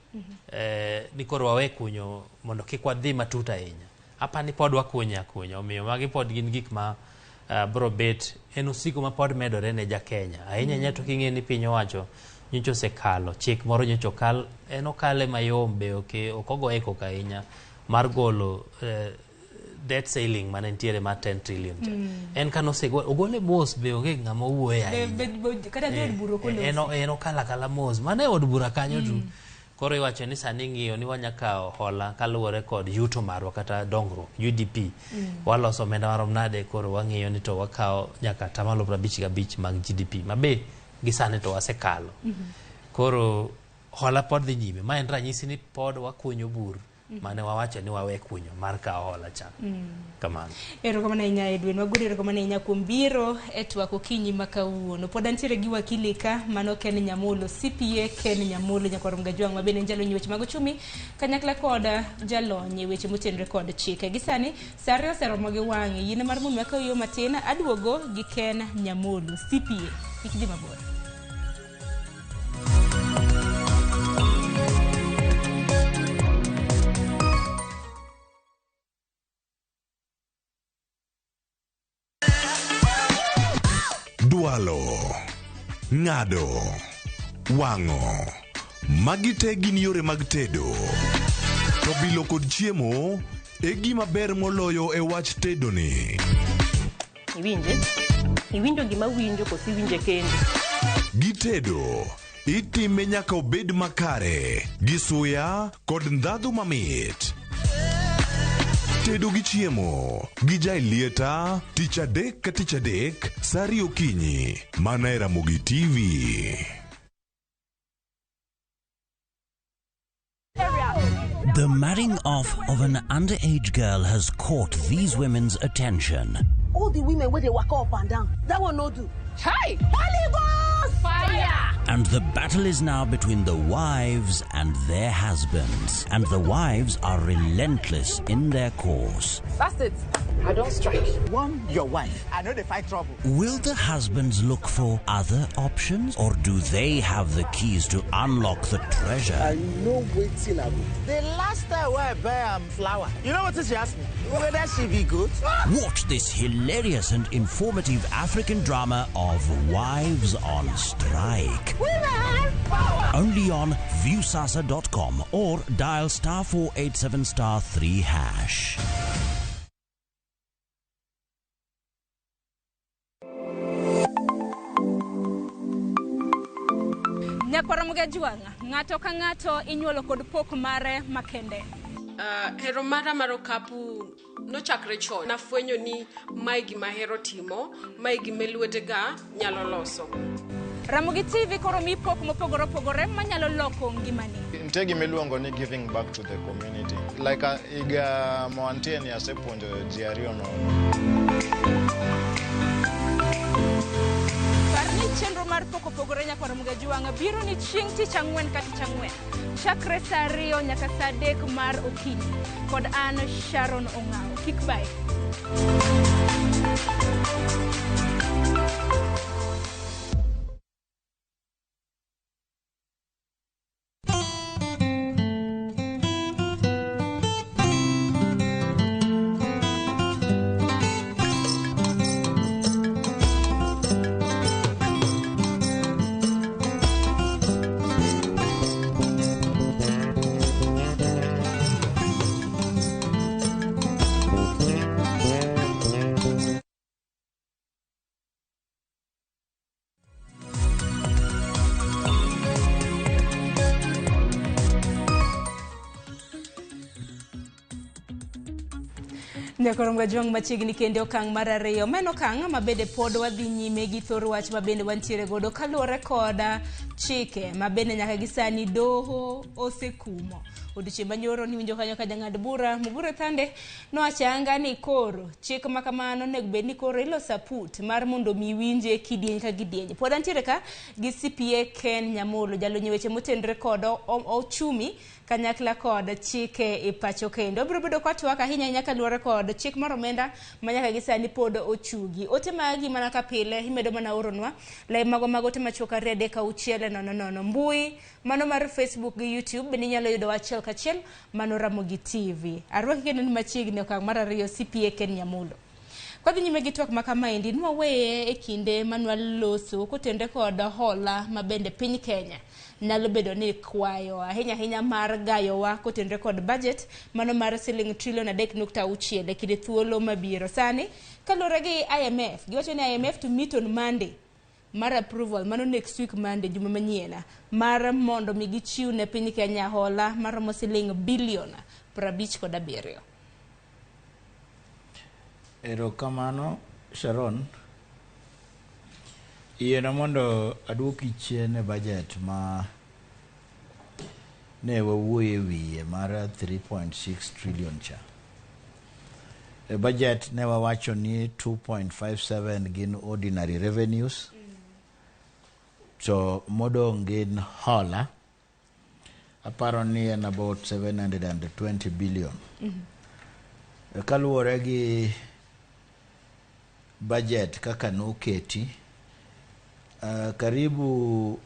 Ni koro wawe kunyo mondo kik wadhi matut ahinya. Apani pod wakunya. Omiyo magi pod gin gik ma bro bet en osigo ma pod medore ne ja Kenya. Ahinya to king'e ni piny owacho nyocha osekalo chik moro nyocha okal en okale mayom be ok ogoye kok ahinya mar golo debt ceiling mane ntiere ma 10 trillion cha. En kano ogole mos be onge ng'ama owuoye ahinya. Kata od buro kolo. En okala mos. Mane od bura kanyo tu. Koro iwacho ni sani ng'iyo ni wanyakawo hola kaluwore kod yuto marwa kata dongruok UDP. Waloso omenda marom nade koro wang'iyo ni to wakawo nyaka 55% mag GDP. Mabe gisane to wasekalo. Koro hola pod dhi nyime. Ma en ranyisi ni pod wakunyo bur. Mane wawacho ni wawe kunyo mar kawo hola cha. Kamano. Erokamano ahinya Edwin, wagudi erokamano ahinya kuom biro e twak okinyi ma kawuono. Pod antiere gi wakili ka mano Ken Nyamolo, CPA Ken Nyamolo nyakorom gajwang' ma bende jalony weche mag ochumi kanyakla kod jalony weche motenore kod chike. Gisani sare oseromo gi wang'e yine mar mondo akaw yo matin aduogo gi Ken Nyamolo, CPA. Ikdi mabor. Dualo, ng'ado, wang'o, magi te gin yore mag tedo. To bilo kod chiemo e gima ber moloyo e wach tedo ni. Iwinjo gima winjo kosi winje kendo. Gi tedo, itime nyaka obed makare, gi suya kod ndhadhu mamit. Tedo gi chiemo, gi jai lieta, tich adek ka tich adek, sari okinyi, mana e Ramogi TV. The marrying off of an underage girl has caught these women's attention. All the women where they walk up and down, that one no do. Hey! Holy Ghost! Fire! And the battle is now between the wives and their husbands. And the wives are relentless in their course. That's it. I don't strike. One, your wife. I know they fight trouble. Will the husbands look for other options, or do they have the keys to unlock the treasure? I know waiting I the last time I buy flour, you know what she asked me? Whether she be good? Watch this hilarious and informative African drama of Wives on Strike. Women! Power! Only on viewsasa.com or dial *487 *3#. Ramogi juanga ng'ato ka ng'ato inyuolo kod pok mare makende. Hero mara marokapu no chakre chon nafwenyo ni mai gima hero timo, mai gima lwetega nyalo loso. Ramogi TV koro mi pok mopogore opogore manyalo loko ngimani. Nitie gima iluongo ni giving back to the community. Like iga moantie ni asepuonjo ji ariyo no. Chenro mar poko pogore nyaka Ramogi juanga biro ni chieng' tich ang'wen ka tich ang'wen chakre saa 2 nyaka saa 3 mar okinyi kod an Sharon Ong'ao. Kik bai. Ramogi juang machiegni kende okang' mar 2 meno okang' mabende pod wadhi nyime gi thor wach mabende wantiere godo kaluwore koda chike mabende nyaka gisani doho osekumo. Odiochieng' manyoro ni winjo kanyo ka jang'ad bura Mugure Thande noachanga ni koro chik makamano onego bed ni koro iloso aput mar mondo mi winje kidieny ka kidieny. Pod antiere ka gi CPA Ken Nyamolo jalonyo weche motenore kod ochumi kanyakla kod chike e pacho kendo. Obiro bedo ka TWAK ahinya kaluwore kod chik mar omenda manyaka gisani pod ochugi. Ote magi mana ka pile imedo mana oronwa live mago te machoka 3:6 mbui mano mar Facebook gi YouTube bende nyalo yudo achiel kachiel mano Ramogi TV. Arwaki kendo ni machiegni okang' mar 2 CPA Ken Nyamolo. Kwa dhi nyime gi TWAK makamaendi nwaweye e kinde manual loso kotende kod hola mabende piny Kenya nyalo bedo ni kwayo ahinya mar gayowa kotende kod budget mano mar siling trillion 3.6 e kinde thuolo mabiro sani kalure gi IMF. Giwacho ni IMF to meet on Monday mar approval mano next week Monday juma manyiena mar mondo mi gichiw ne piny Kenya hola mar siling bilion 57. Erokamano Sharon. Yiena mondo aduoki chien e budget ma ne wawuoye wiye mar 3.6 trillion cha. E budget ne wawacho ni 2.57 gin ordinary revenues. So modong gin hola. Aparo ni en about 720 billion. Kaluwore gi budget kaka noketi karibu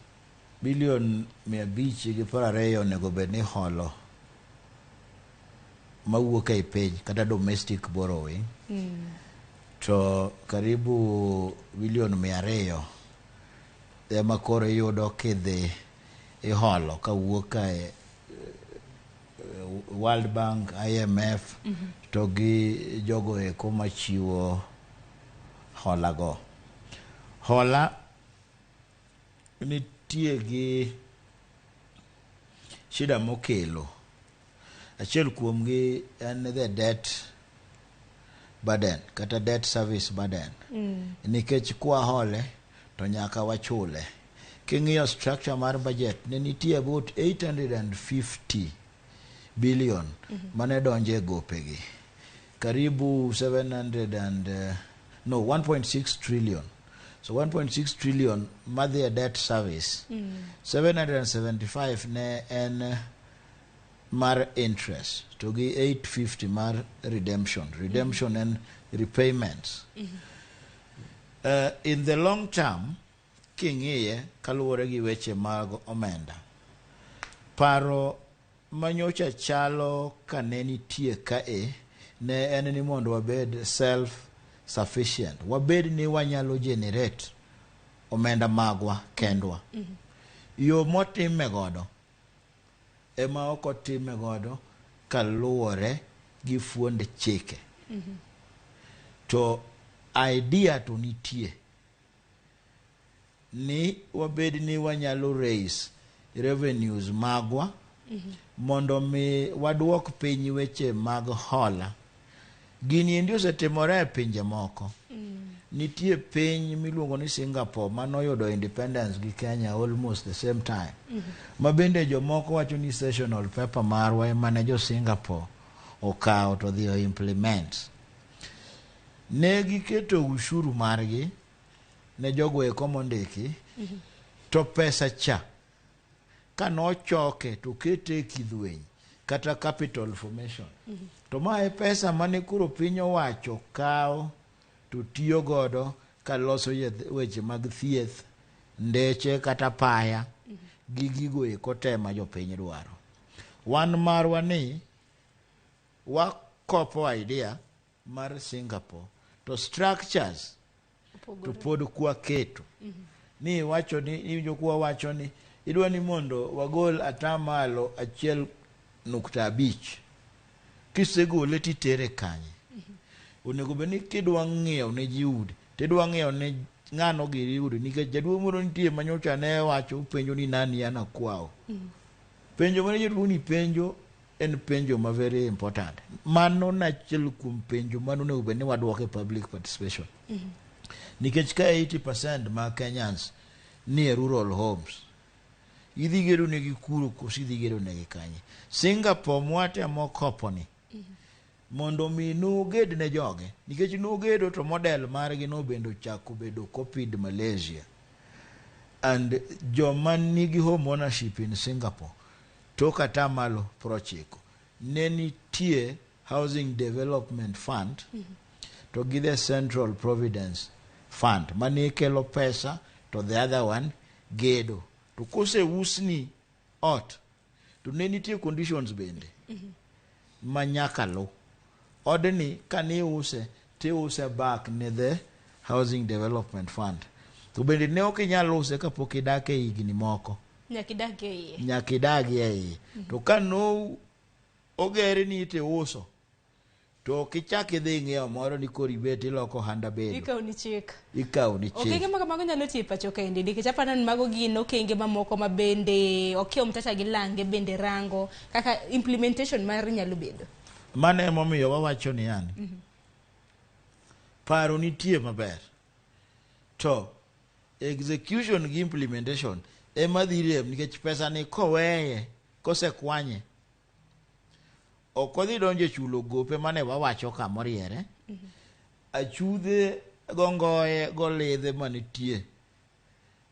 bilion 520 onego bed ni holo mawuok e pej kata domestic borrowing to karibu bilion 200 ema koro yudo kidhi e holo kawuok e World Bank, IMF to gi jogo eko machiwo hola go. Hola nitie gi shida mokelo. Achiel kuom gi en the debt burden kata debt service burden. Nikech kwa hole to nyaka wachule. King'iyo structure mar budget ne nitie about 850 billion mane donje gopegi. Karibu 1.6 trillion So 1.6 trillion madhi debt service. 775 ne en mar interest. To gi 850 mar redemption. Redemption and repayments. In the long term, king'iye kaluwore gi weche mag omenda. Paro manyocha chalo kane nitie kae ne en ni mondo wabed self-sufficient. Wabed ni wanyalo generate omenda magwa kendwa. Yo motime godo ema ok otime godo kaluwore gi fuond chike. To idea to nitie ni wabed ni wanyalo raise revenues magwa mondo mi waduok piny weche mag hola. Gini endi osetimore e pinje moko. Nitie piny miluongo ni Singapore manoyudo independence gi Kenya almost the same time. Mabende jomoko wacho ni sessional paper marwa emane jo Singapore okawo to dhi o implement. Ne giketo ushuru margi ne jogo eko mondiki to pesa cha kanochoke to kete kidhweny kata capital formation. To mae pesa mane kuro piny owacho kawo to tiyo godo kaloso weche mag thieth, ndeche kata paya gi gigo eko tema jopiny dwaro. Wan marwa ni wakopo idea mar Singapore to structures to pod kwa keto. Ni wacho ni jokuwa wacho ni idwa ni mondo wagol atamalo 1.5 kisegole titere kanye. Onego beni kidwa ng'iew ne ji udi tidwa ng'iew ne ng'ano giri udi nikech jaduong' moro nitie manyocha ne wacho penjo ni nani ana kwao. Penjo mane jaduong' ni penjo en penjo ma very important. Mano na achiel kuom penjo mano onego beni waduoke public participation. Nikech ka 80% ma Kenyans ni rural homes. Idhi gero negi kuro kosi idhi gero negi kanye. Singapore mwate mokoponi. Mondo mi nuged ne joge. Nikech nugedo to model margi nobendo chako bedo copied Malaysia. And joma nigi home ownership in Singapore toka tamalo prochiko. Ne nitie Housing Development Fund to give the Central Providence Fund. Mane kelo pesa to the other one gedo. To kose usni ot to ne nitie conditions bende manyaka lo. Odeni kane use te use back ne the Housing Development Fund. To bende ne ok inyalo use kapok idake higni moko. Nyaka idage iye. To kano ogere ni ite uso to kichak idhi ng'iewo moro ni kori bet iloko handa bedo. Ikaw ni chik. Okenge maka mago nyalo tipa choka indi nikech aparo ni mago gino okenge mamoko ma bende okiew mtata gi lange bende rango kaka implementation mar nyalo bedo. Mane emomiyo wawacho ni yani. Paro nitie maber. To execution gi implementation ema dhirem nikech pesa ni koweye kose kwanye. Okodhi donje chulo gope mane wawacho kamoriere. Achudhe gongoye golidhe manitie.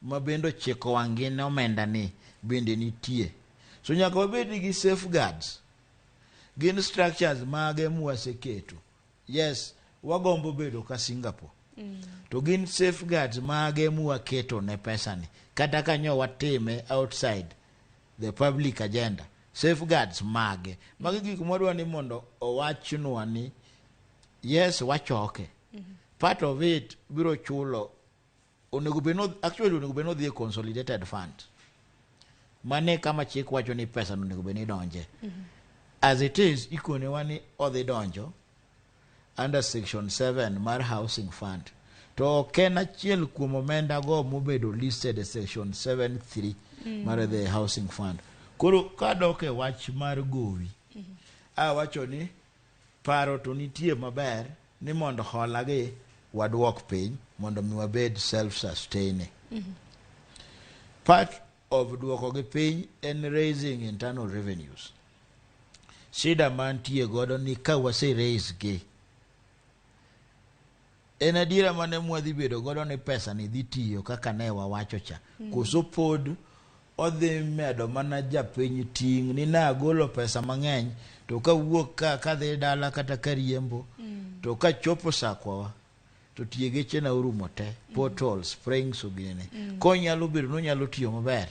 Mabendo chiko wangine omenda ni bende nitie. So nyaka wabed gi safeguards. Gin structures mage mwaseketo. Yes, wagombo bedo ka Singapore. To gin safeguards mage mwaketo ne pesa ni. Kata kanyo watime outside the public agenda. Safeguards mage. Mage gik mwadwa ni mondo owachnwa ni yes wachoke. Part of it biro chulo onego beno dhi consolidated fund. Mane kama chik wacho ni pesa onego beni donje. As it is, ikone wani odhi donjo under section 7 mar housing fund. To ken achiel kuom omenda go mobedo listed section 7.3 mar the housing fund. Koro kadoke wach mar gowi. Wacho ni paro to nitie maber ni mondo hola gi waduok piny mondo mi wabed self-sustaining. Part of duoko gi piny en raising internal revenues. Shida mantie godo ni ka wase raise gi en adiera mane mwadhi bedo godo ni pesa ni dhi tiyo kaka ne wawacho cha. Koso pod odhi medo mana japiny ting' ni na golo pesa mang'eny to ka wuok ka dhi dala kata kariembo to ka chopo sakwawa to tiegeche na urumo te portals springs ogene konyalo bedo no nyalo tiyo maber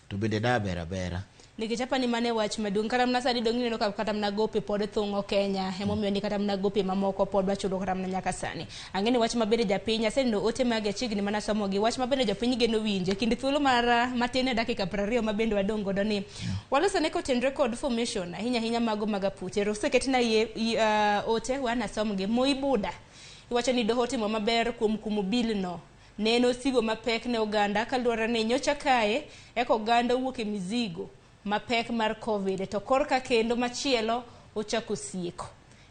to bende da bera nikech apani mane wach maduong' kata mana sani dong' ineno kata mana gope pod thung'o Kenya emomiyo ni kata mana gope mamoko pod wachulo kata mana nyaka sani. Ang'eni wach mabende japiny aseneno ote mag achigni mana somo gi wach mabende japiny geno winje kinde thuolo mar matin e dakika 20 mabende wadong' godo ni waloso ne kotenre kod formation ahinya mago mag apute roseket na ote wana somo gi Moibuda iwacho ni doho timo maber kuom kumo bil no neno sigo mapek ne oganda kaluwore ni nyocha kae eko oganda wuok e mizigo mapek mar covid to korka kendo machielo ochako sieko.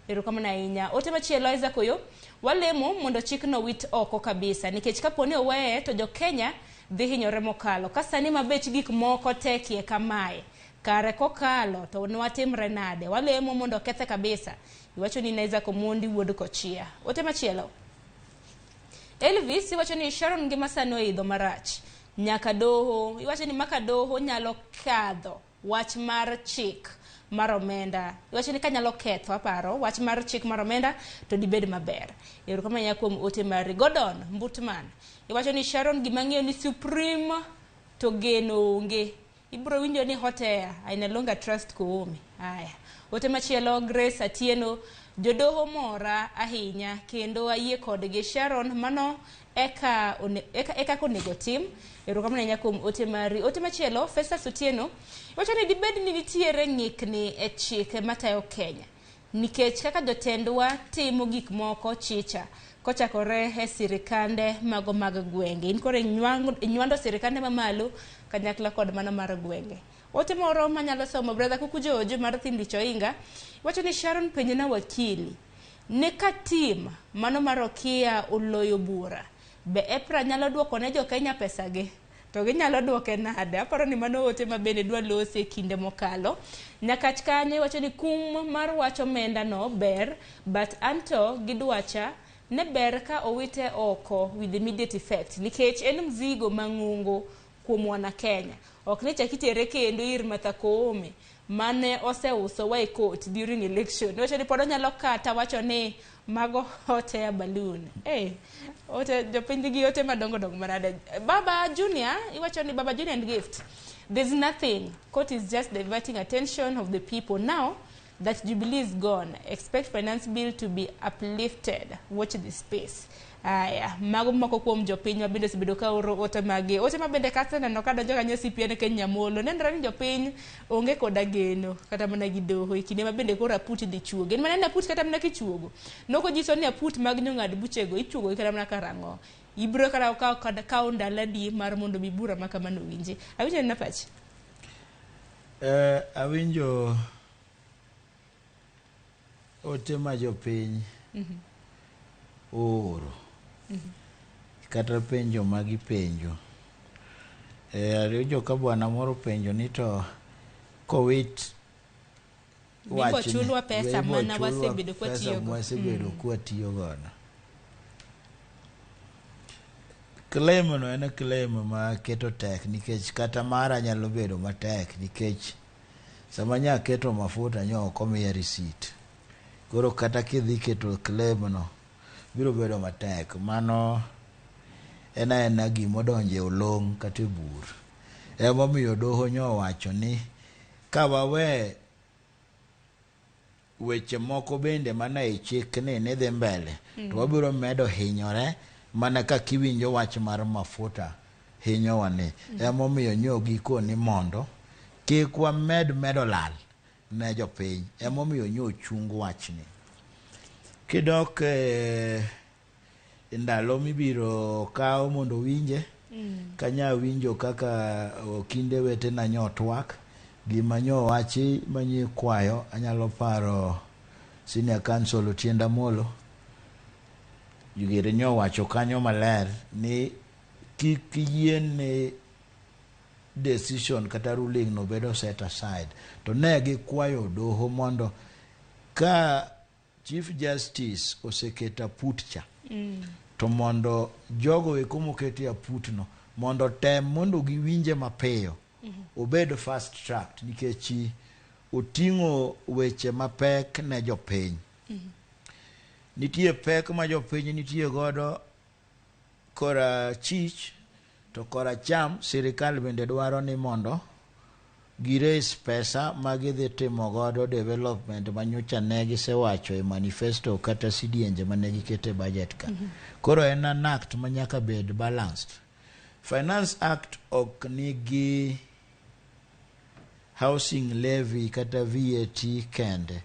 Erokamano ahinya. Ote machielo Isaac Oyo walemo mondo chik no wit oko kabisa nikech kaponi oweye to jo Kenya dhi hinyore mokalo ka sani mabech gik moko tekie kamae kare kokalo to nwatimre nade walemo mondo kethe kabisa iwacho ni Isaac Omondi wuod Kochia. Ote machielo Elvis iwacho ni Sharon ngima sano idho marach nyaka doho iwacho ni maka doho nyalo kadho wach mar chik mar omenda iwacho ni kanyalo ketho aparo wach mar chik mar omenda to dibed maber. Erokamano ya kuom ote mar Gordon Mbutman iwacho ni Sharon gimang'eyo ni Supreme to geno onge ibro winjo ni hotea aina longa trust Koome. Haya ote machielo Grace Atieno jodoho mora ahinya kendo ayie kodgi Sharon mano eka konego tim. Erokamano nya kuom ote mari. Ote machielo Festus Otieno wacho ni dibed ni nitiere ng'ikni e chike matayo Kenya nikech kaka jotendwa timo gik moko chicha kochakore e sirikande mago mag gwenge in kore nywando sirikande mamalo kanyakla kod mana mar gwenge. Ote moro manyalo somo brother Kukujojo mar Thindi Choinga wacho ni Sharon penjo na wakili ne ka tim mano marokia oloyo bura be EPRA nyalo duoko ne jo Kenya pesa gi to ginyalo duoke nade. Aparo ni mano ote mabende dwa lose kinde mokalo nyaka chkanye wacho ni kum mar wacho omenda no ber but anto gidwacha ne ber ka owite oko with immediate effect nikech en mzigo mang'ungo kuom wana Kenya ok ni chakitere kendo ir Martha Koome mane oseuso wa court during election wacho ni podo nyalo kata wacho ni mago hote ya balloon ote jopindi gi ote madongo marade. Baba Junior iwacho ni Baba Junior and Gift there's nothing court is just diverting attention of the people now that Jubilee is gone expect finance bill to be uplifted watch the space. Aya mago moko kuom jopiny mabende sibedo ka oro ote magi ote mabende kase neno ka donjo kanyo CPA Ken Nyamolo nenre ni jopiny onge koda geno kata mana gi doho ikinde mabende kora aput dhi chuogo en mana aput kata mana kichuogo noko jiso ni aput mag nyong'ad buchego ichuogo kata mana karang'o ibro kara ka ndala di mar mondo bibura maka mano winji awinjo na pachi awinjo ote ma jopiny oro kata penjo magi penjo ariyo ka bwana moro penjo ni to kowit wach chulwa pesa mana wasebedo kwa tiyo godo claim no en claim ma keto tek nikech kata mara nyalo bedo matek nikech sama nya keto mafuta nyo komiya receipt koro kata kidhi keto claim no biro bedo matek mano ena gimodonje olong kata bur emomiyo doho nyo wacho ni ka wawe weche moko bende mana e chik ne dhi mbele to wabiro medo hinyore mana ka kiwinjo wach mar mafuta hinyo wane emomiyo nyo giko ni mondo kik wa medo lal ne jopiny emomiyo nyo chung wachni kidok ndalo mibiro kawo mondo winje kanya winjo kaka kinde wete na nyo TWAK gima nyo wachi manyi kwayo anyalo paro senior counsel Otienda Molo yugere nyo wacho kanyo maler ni kik yiene decision kata ruling no bedo set aside to ne gi kwayo doho mondo ka Chief Justice oseketa putcha to mondo jogo eko moketi aputno mondo tem mondo giwinje mapiyo obed fast tracked nikech oting'o weche mapek ne jopiny. Nitie pek ma jopiny nitie godo kora chich to kora cham. Sirikal bende dwaro ni mondo giraise pesa magidhi timo godo development manyocha ne gisewacho e manifesto kata sidienje mane gikete budget ka. Koro en an act manyaka bed balanced. Finance Act ok nigi housing levy kata VAT kende.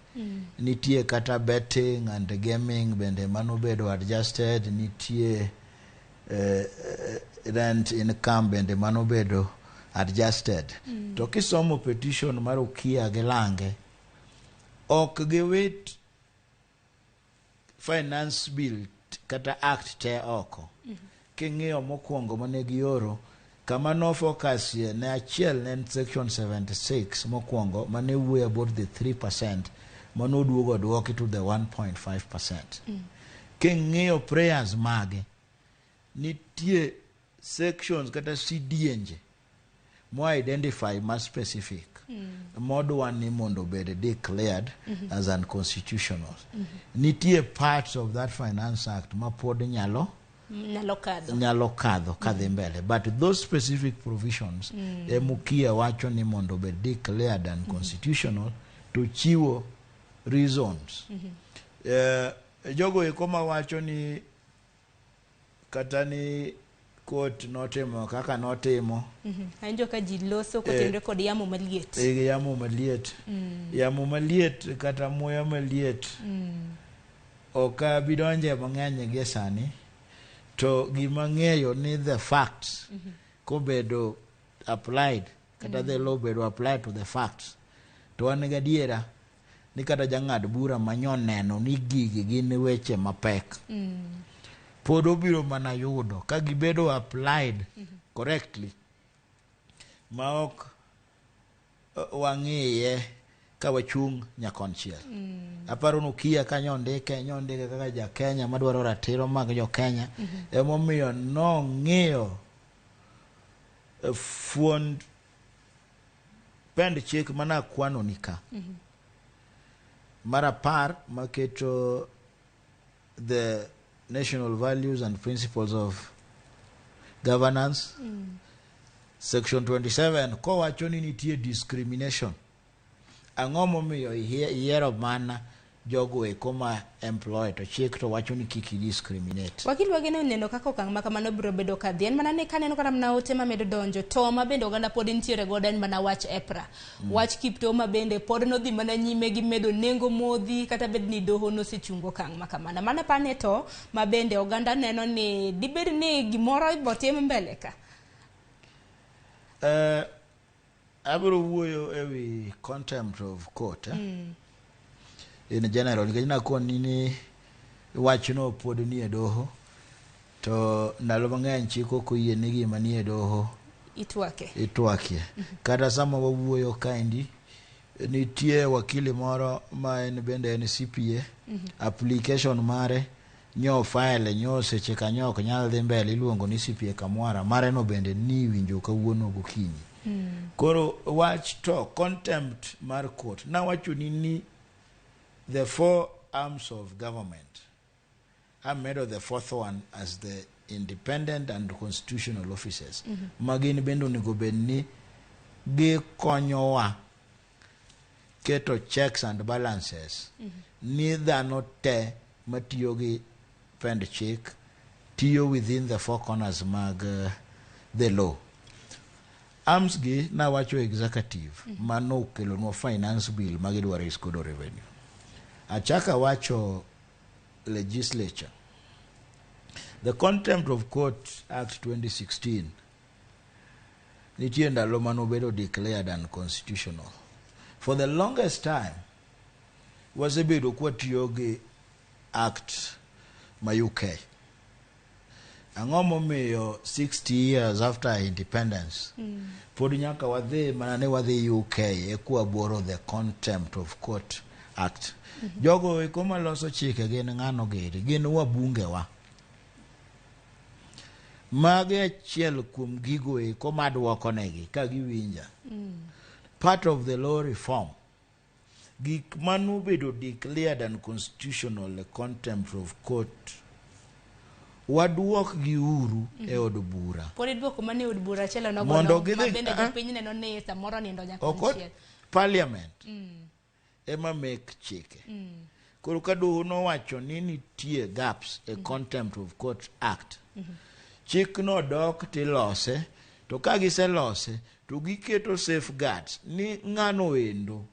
Nitie kata betting and gaming bende mano bedo adjusted. Nitie rent income bende mano bedo adjusted. To kisomo petition mar Ukia gi Lange ok giwit finance bill kata act te oko. King'iyo mokwongo mane gioro kama no focus ne achiel ne section 76 mokwongo mane wuoyo about the 3% mano duogo to the 1.5%. King'iyo prayers mage nitie sections kata sidienje mo identify more specific modwa ni mondo bed declared as unconstitutional. Nitie parts of that Finance Act ma pod nyalo kadho mbele, but those specific provisions Mukia wacho ni mondo bed declared unconstitutional to chiwo reasons. Jogo ekoma wacho ni kata ni court notimo kaka notimo. Anjo ka jiloso kotendre kod yamo maliet. Yamo maliet. Yamo maliet kata muya maliet. Oka bidonje mang'eny gi sani. To gima ng'eyo ni the facts kobedo applied kata the law bedo applied to the facts. To an gadiera ni kata jang'ad bura manyon neno ni gigi gin weche mapek. Pod obiro mana yudo ka gibedo applied correctly ma ok wang'iye ka wachung' nyakonchiel. Aparo no Ukia ka nyondike kaka ja Kenya madwaro ratiro mag jo Kenya emomiyo no ng'iyo fuond pend chik mana kwano nika marapar maketo the national values and principles of governance. Section 27 ko wacho ni nitie discrimination. Ang'o momiyo yiero mana jogo ekoma employed to chik to wacho ni kiki discriminate. Wakil wagene neno kaka okang' ma kamano biro bedo kadhien mana ne kaneno kata mana ote ma medo donjo to ma bende oganda pod nitiere godo en mana wach EPRA. Wach Kipto ma bende pod nodhi mana nyime gi medo nengo modhi kata bed ni doho nosechungo okang' ma kamano. Mana pane to ma bende oganda neno ni dibed ni gimoro ibotim mbele ka. Abro wuoyo ewi contempt of court in general nikech nakoni ni wachno pod ni e doho to ndalo mang'eny chik ok oyie ni gima ni e doho itwakie. Kata sama wawuoyo kaendi nitie wakili moro ma en bende en CPA application mare nyo file nyo seche kanyo ok nyal dhi mbele iluongo ni CPA Kamwara mare no bende ni winjo kawuono gokinyi. Koro wach to contempt mar court na wacho ni the four arms of government are made of the fourth one as the independent and constitutional officers. Magin bendo onego bed ni gikonyowa keto checks and balances ni dhano te matiyo gi pend chik tiyo within the four corners mag the law. Arms gi na wacho executive mano kelo no finance bill magidwaro iskodo revenue. Achaka wacho legislature. The Contempt of Court Act 2016 nitie ndalo mano bedo declared unconstitutional. For the longest time wasebedo kwatiyo gi act ma UK. Ang'o momiyo 60 years after independence pod nyaka wadhi mana ne wadhi UK e kwa boro the Contempt of Court Act. Jogo ekoma loso chike gin ng'ano giri gin wabunge wa Mage achiel kuom gigo eko maduoko negi ka giwinja. Part of the law reform. Gik manobedo declared unconstitutional, a contempt of court. Waduok gi uru e od bura. Podi duoko mane od bura achiel no Mondo gono mabende jopiny neno ni samoro nindo nyaka achiel. Parliament ema make chike. Koro ka doho nowacho ni nitie gaps e contempt of court act. Chik no dok tilose, to ka giselose to giketo safeguards ni ng'ano endo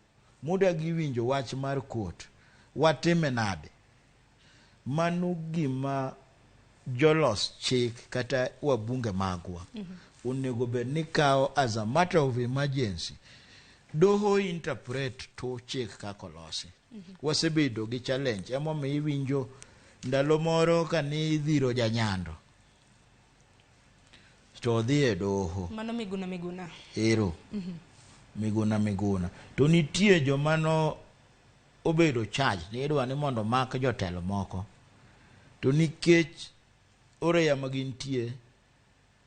muda giwinjo wach mar court watime nade. Mano gima jolos chik kata wabunge magwa onego bed ni kao as a matter of emergency. Doho interpret to chik kako losi. Wasebedo gi challenge emo mi winjo ndalo moro kani idhiro janyando to dhi e doho. Mano miguna. Ero. Miguna. To nitie jomano obedo charge ni idwa ni mondo mak jotelo moko. To nikech oreya magintie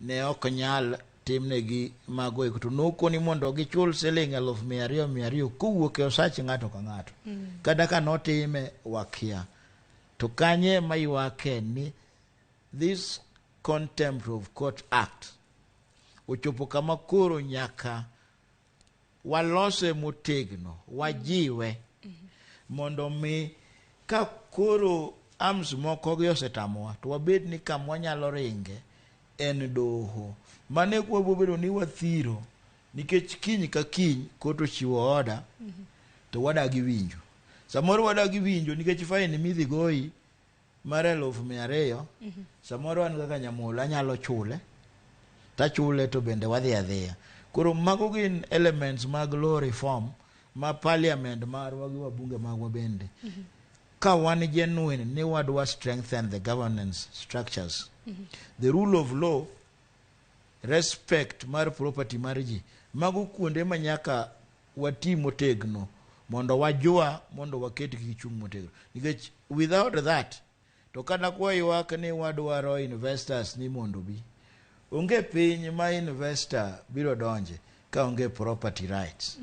ne ok nyal timnegi mago eko to nokoni mondo gichul siling 200,200 kowuok e osach ng'ato ka ng'ato. Kada ka notime wakia. To kanye mayuake ni this contempt of court act ochopo kama koro nyaka walose motegno, wajiwe mondo mi ka koro arms moko gi osetamowa to wabed ni kama wanyalo ringe en doho. Mane kwa bobedo ni wathiro nikech kiny ka kiny koto chiwo oda to wadagi winjo. Samoro wadagi winjo nikech faini midhi goyi mar 200,000 samoro an kaka Nyamolo anyalo chule tachule to bende wadhi adhiya. Koro mago gin elements mag law reform ma parliament marwa gi wabunge magwa bende ka wan genuine ni wadwa strengthen the governance structures, the rule of law, respect mar property mar ji. Mago kuonde manyaka wati motegno mondo wajua mondo waket gi chung motegno. Nikech without that to kada kwa ywak ni wadwaro investors ni mondo bi. Onge piny ma investor biro donje ka onge property rights.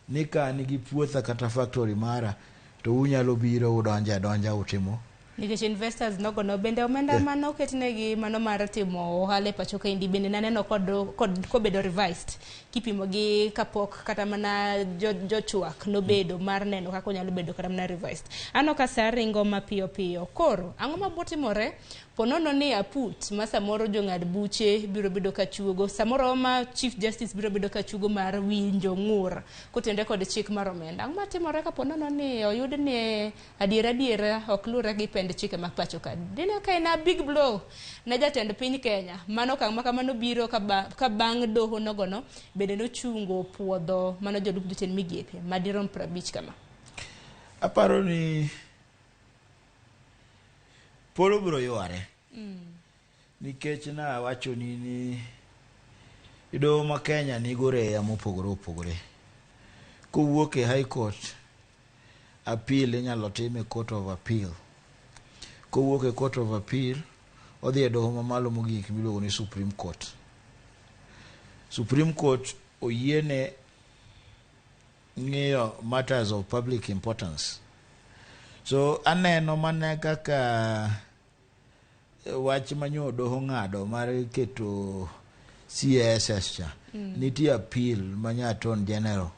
Nika nigi puotha kata factory mara to unyalo biro udonja utimo. Nikech investors nogo no bende omenda mano ketnegi mano mar timo ohala pacho ka indi bende naneno kod kobedo revised kipimo gi kapok kata mana jo TWAK no bedo mar neno kako nyalo bedo kata mana revised. Ano ka saringo mapiyo koro ang'o mabotimore ponono ni aput ma samoro jong'ad buche biro bedo ka chuogo samoro ma Chief Justice biro bedo ka chuogo mar winjo ng'ur kotende kod chik mar omenda. Ang'o matimore ka ponono ni oyud ni adiera ok lure gi pend chike mag pacho ka. Dine ka ina big blow na jatend piny Kenya mano kang' makamano biro ka bang' doho nogono bende nochungo puodho mano jolup jotend migepe madirom 50 kama. Aparo ni polo biro yware. Nikech na wacho ni doho ma Kenya ni goreya mopogore. Kowuok e High Court, appeal inyalo time Court of Appeal. Kowuok e Court of Appeal, odhi e doho mamalo mogik miluongo ni Supreme Court. Supreme Court oyiene ng'iyo matters of public importance. So aneno mana kaka wach manyo doho ng'ado mar keto CSS cha. Nitie appeal manya Attorney General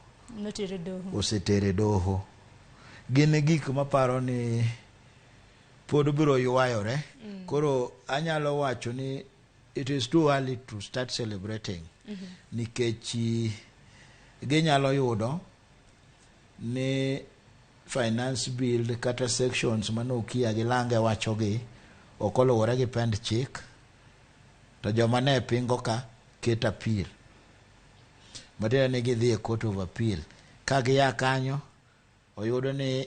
osetere doho. Gin gik maparo ni pod biro ywayore. Koro anyalo wacho ni it is too early to start celebrating. Nikech ginyalo yudo ni finance bill kata sections manokia gi lange wacho gi okoluwore gi pend chik to joma ne pingo ka ket appeal matera ne gidhi e Court of Appeal ka giya kanyo oyudo ni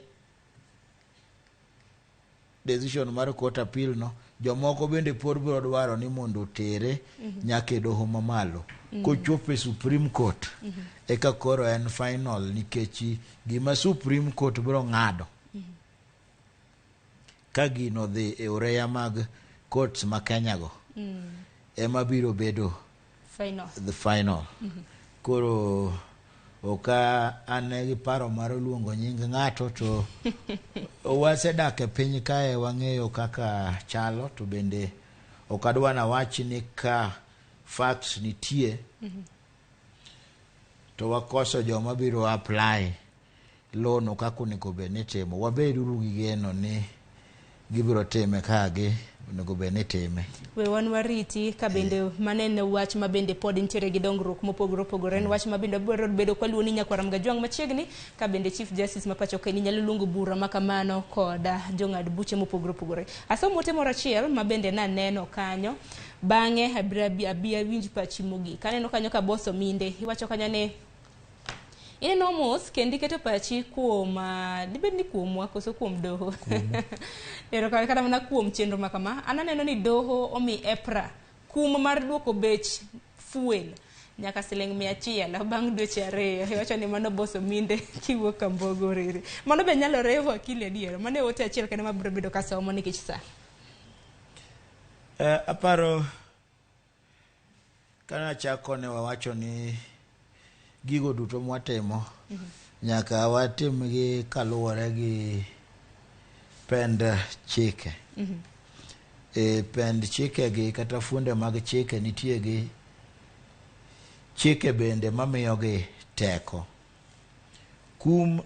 decision mar Court Appeal no jomoko bende pod biro dwaro ni mondo tere nyaka e doho mamalo kochopo e Supreme Court eka koro en final nikech gima Supreme Court biro ng'ado ka gino dhi e oreya mag courts ma Kenya go ema biro bedo the final. Koro oka ane gi paro mar luongo nying ng'ato to wasedak e piny kae wang'eyo kaka chalo, to bende okadwa na wach ni ka facts nitie to wakoso joma biro apply loan kaka onego bed ni timo. Wabeduru gi geno ni gibiro time kagi onego bed ni time. We wan wariti ka bende manene wach ma bende pod nitiere gi dongruok mopogore opogore, en wach ma bende biro bedo kwa luoni Nyakwaram Gajwang' machiegni ka bende Chief Justice ma pacho kae nyalo luongo bura makamano koda jong'ad buche mopogore opogore. Asomo ote moro achiel ma bende naneno kanyo bang'e abia winj pachi mogik. Kaneno kanyo ka boss Ominde iwacho kanyo ne ineno mos kendi keto pachi kuom dibed ni kuomwa koso kuom doho. Ero kada mana kuom chenro makama ananeno ni doho omi EPRA kum mar duoko bech fuel nyaka $100 bang' dweche 2. Iwacho ni mano boss Ominde kiwuok Kambogo riri. Mano be nyalo rewo akili adier. Mano ote achiel kendo mabiro bedo kasomo nikech sa. Aparo kana chako ne wawacho ni gigo duto mwatimo nyaka watim gi kaluwore gi pend chike. Pend chike gi kata funde mag chike nitie gi chike bende mamiyo gi teko. Kum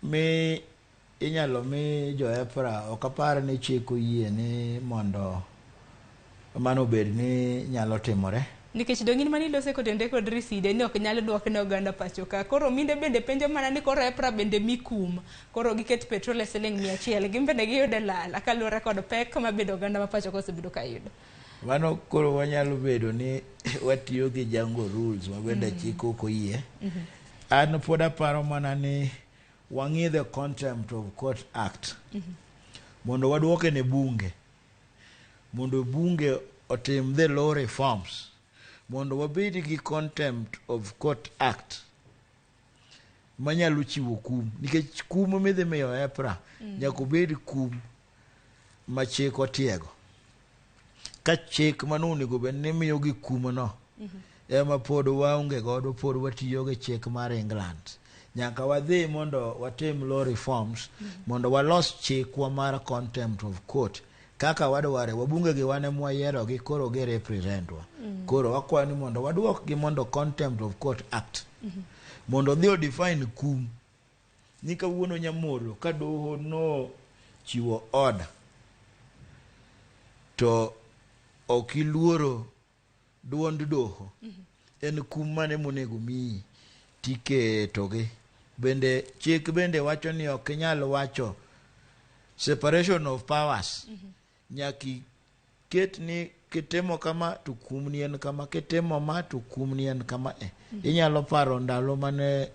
mi inyalo mi jo EPRA ok apar ni chik oyie ni mondo mano bed ni nyalo timore. Nikech dong'in mani lose kod ndiko kod riside ni ok nyalo duok ne oganda pacho ka. Koro Ominde bende penjo mana ni koro EPRA bende mi kum. Koro giket petrol e $100 gimbende giyude lal kaluwore kod pek ma bedo oganda ma pacho kosebedo kayudo. Mano koro wanyalo bedo ni watiyo gi jango rules ma bende chik ok oyie. An pod aparo mana ni wang'i the Contempt of Court Act mondo waduoke ne bunge, mondo bunge otim the law reforms, mondo wabed gi Contempt of Court Act manyalo chiwo kum, nikech kum midhi miyo EPRA nyaka bed kum ma chik otiego. Ka chik mano onego bed ni miyo gi kum no ema pod waonge godo, pod watiyo gi chik mar England. Nyaka wadhi mondo watim law reforms mondo walos chikwa mar Contempt of Court kaka wadware. Wabunge gi wane mwayiero gi koro gi representwa. Koro wakwayo ni mondo waduok gi mondo Contempt of Court Act mondo dhi define kum ni kawuono Nyamolo ka doho no chiwo order to okiluoro duond doho en kum mane monego miyi tiketo gi. Bende chik bende wacho ni ok inyal wacho separation of powers. Nyaki ket ni kitemo kama to kum ni en kama, kitemo ma to kum ni en kama. Inyalo paro ndalo mane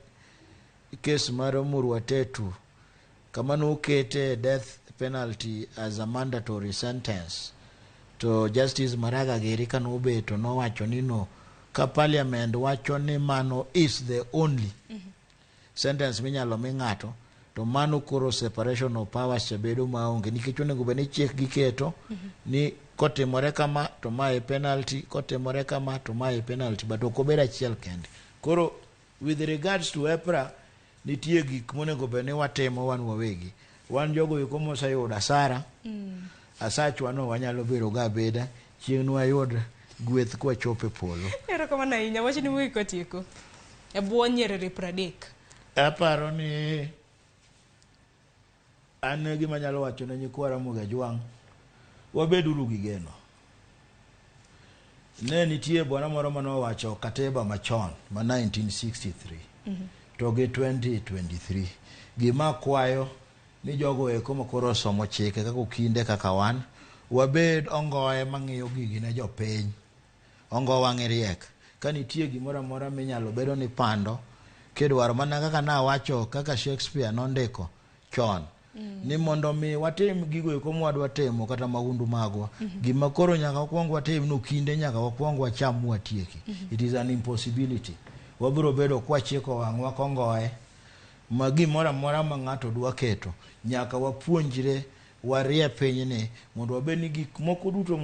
kes mar Murwa Tetu kama no kete death penalty as a mandatory sentence to Justice Maraga Giri kano beto no wacho ni no ka parliament wacho ni mano is the only sentence minyalo mi ng'ato to mano koro separation of powers bedo maonge, nikech onego bed ni chik giketo ni kotimore kama to mae penalty, kotimore kama to mae penalty, but ok obed achiel kende. Koro with regards to EPRA nitie gik monego bed ni watimo wan wawegi. Wan jogo eko moseyudo asara asachwa no wanyalo biro ga beda chieng' wayud gweth kwa chope polo. Ero kama na inya wachi ni wuyi kotieko e bwo nyerere 30. Aparo ni an gima nyalo wacho ne nyikwa Ramogi Gajwang', wabeduru gi geno. Ne nitie bwana moro manowacho katiba machon ma 1963 to gi 2023 gima kwayo ni jogo eko makoro somo chike kaka kinde kaka wan wabed ongoye mang'iyo gigi ne jopiny, ongo wang'i riek. Ka nitie gimoro amora minyalo bedo ni pando kidwaro, mana kaka nawacho kaka Shakespeare nondiko chon ni mondo mi watim gigo eko mwadwa timo kata mahundu magwa gima koro nyaka wakwong watim no kinde nyaka wakwong wacham watieki. It is an impossibility. Wabiro bedo kwa chiko wang'wa kongoye ma gimoro amora ma ng'ato dwa keto nyaka wapuonjre warie pinyni mondo wabed ni gik moko duto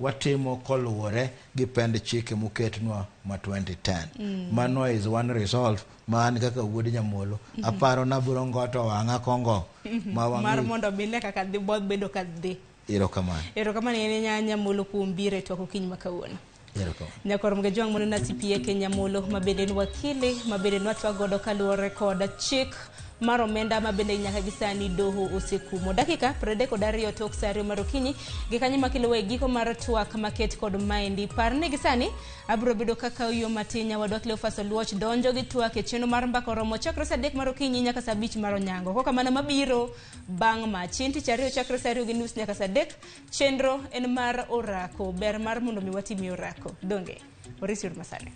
watimo koluwore gi pend chike moketnwa ma 2010. Mano is one resolve man kaka wuod Nyamolo. Aparo na biro ngoto wanga kongo mar mondo bine kaka dhi bod bedo ka dhi. Erokamano ne Nyamolo kuom biro e twak okinyi ma kawuono. Nyakorom ga jwang' mono na CPA Ken Nyamolo mabende ni wakili mabende ni watwa godo kaluwore kod chik mar omenda mabende nyaka gisani doho osekumo. Dakika 32 tok saa 2 mar okinyi gi kanyo makiluwe giko mar twak maket kod maendi. Parne gisani abro bedo kaka yo matinya wadwa Cleophas Oluoch donjo gi twak e cheno mar mbako romo chakre saa 3 mar okinyi nyaka saa 5 mar onyango. Koka mana mabiro bang' machin tich ariyo chakre saa 2:30 nyaka saa 3 chenro en mar orako ber mar mondo mi watimi orako donge orisur masane.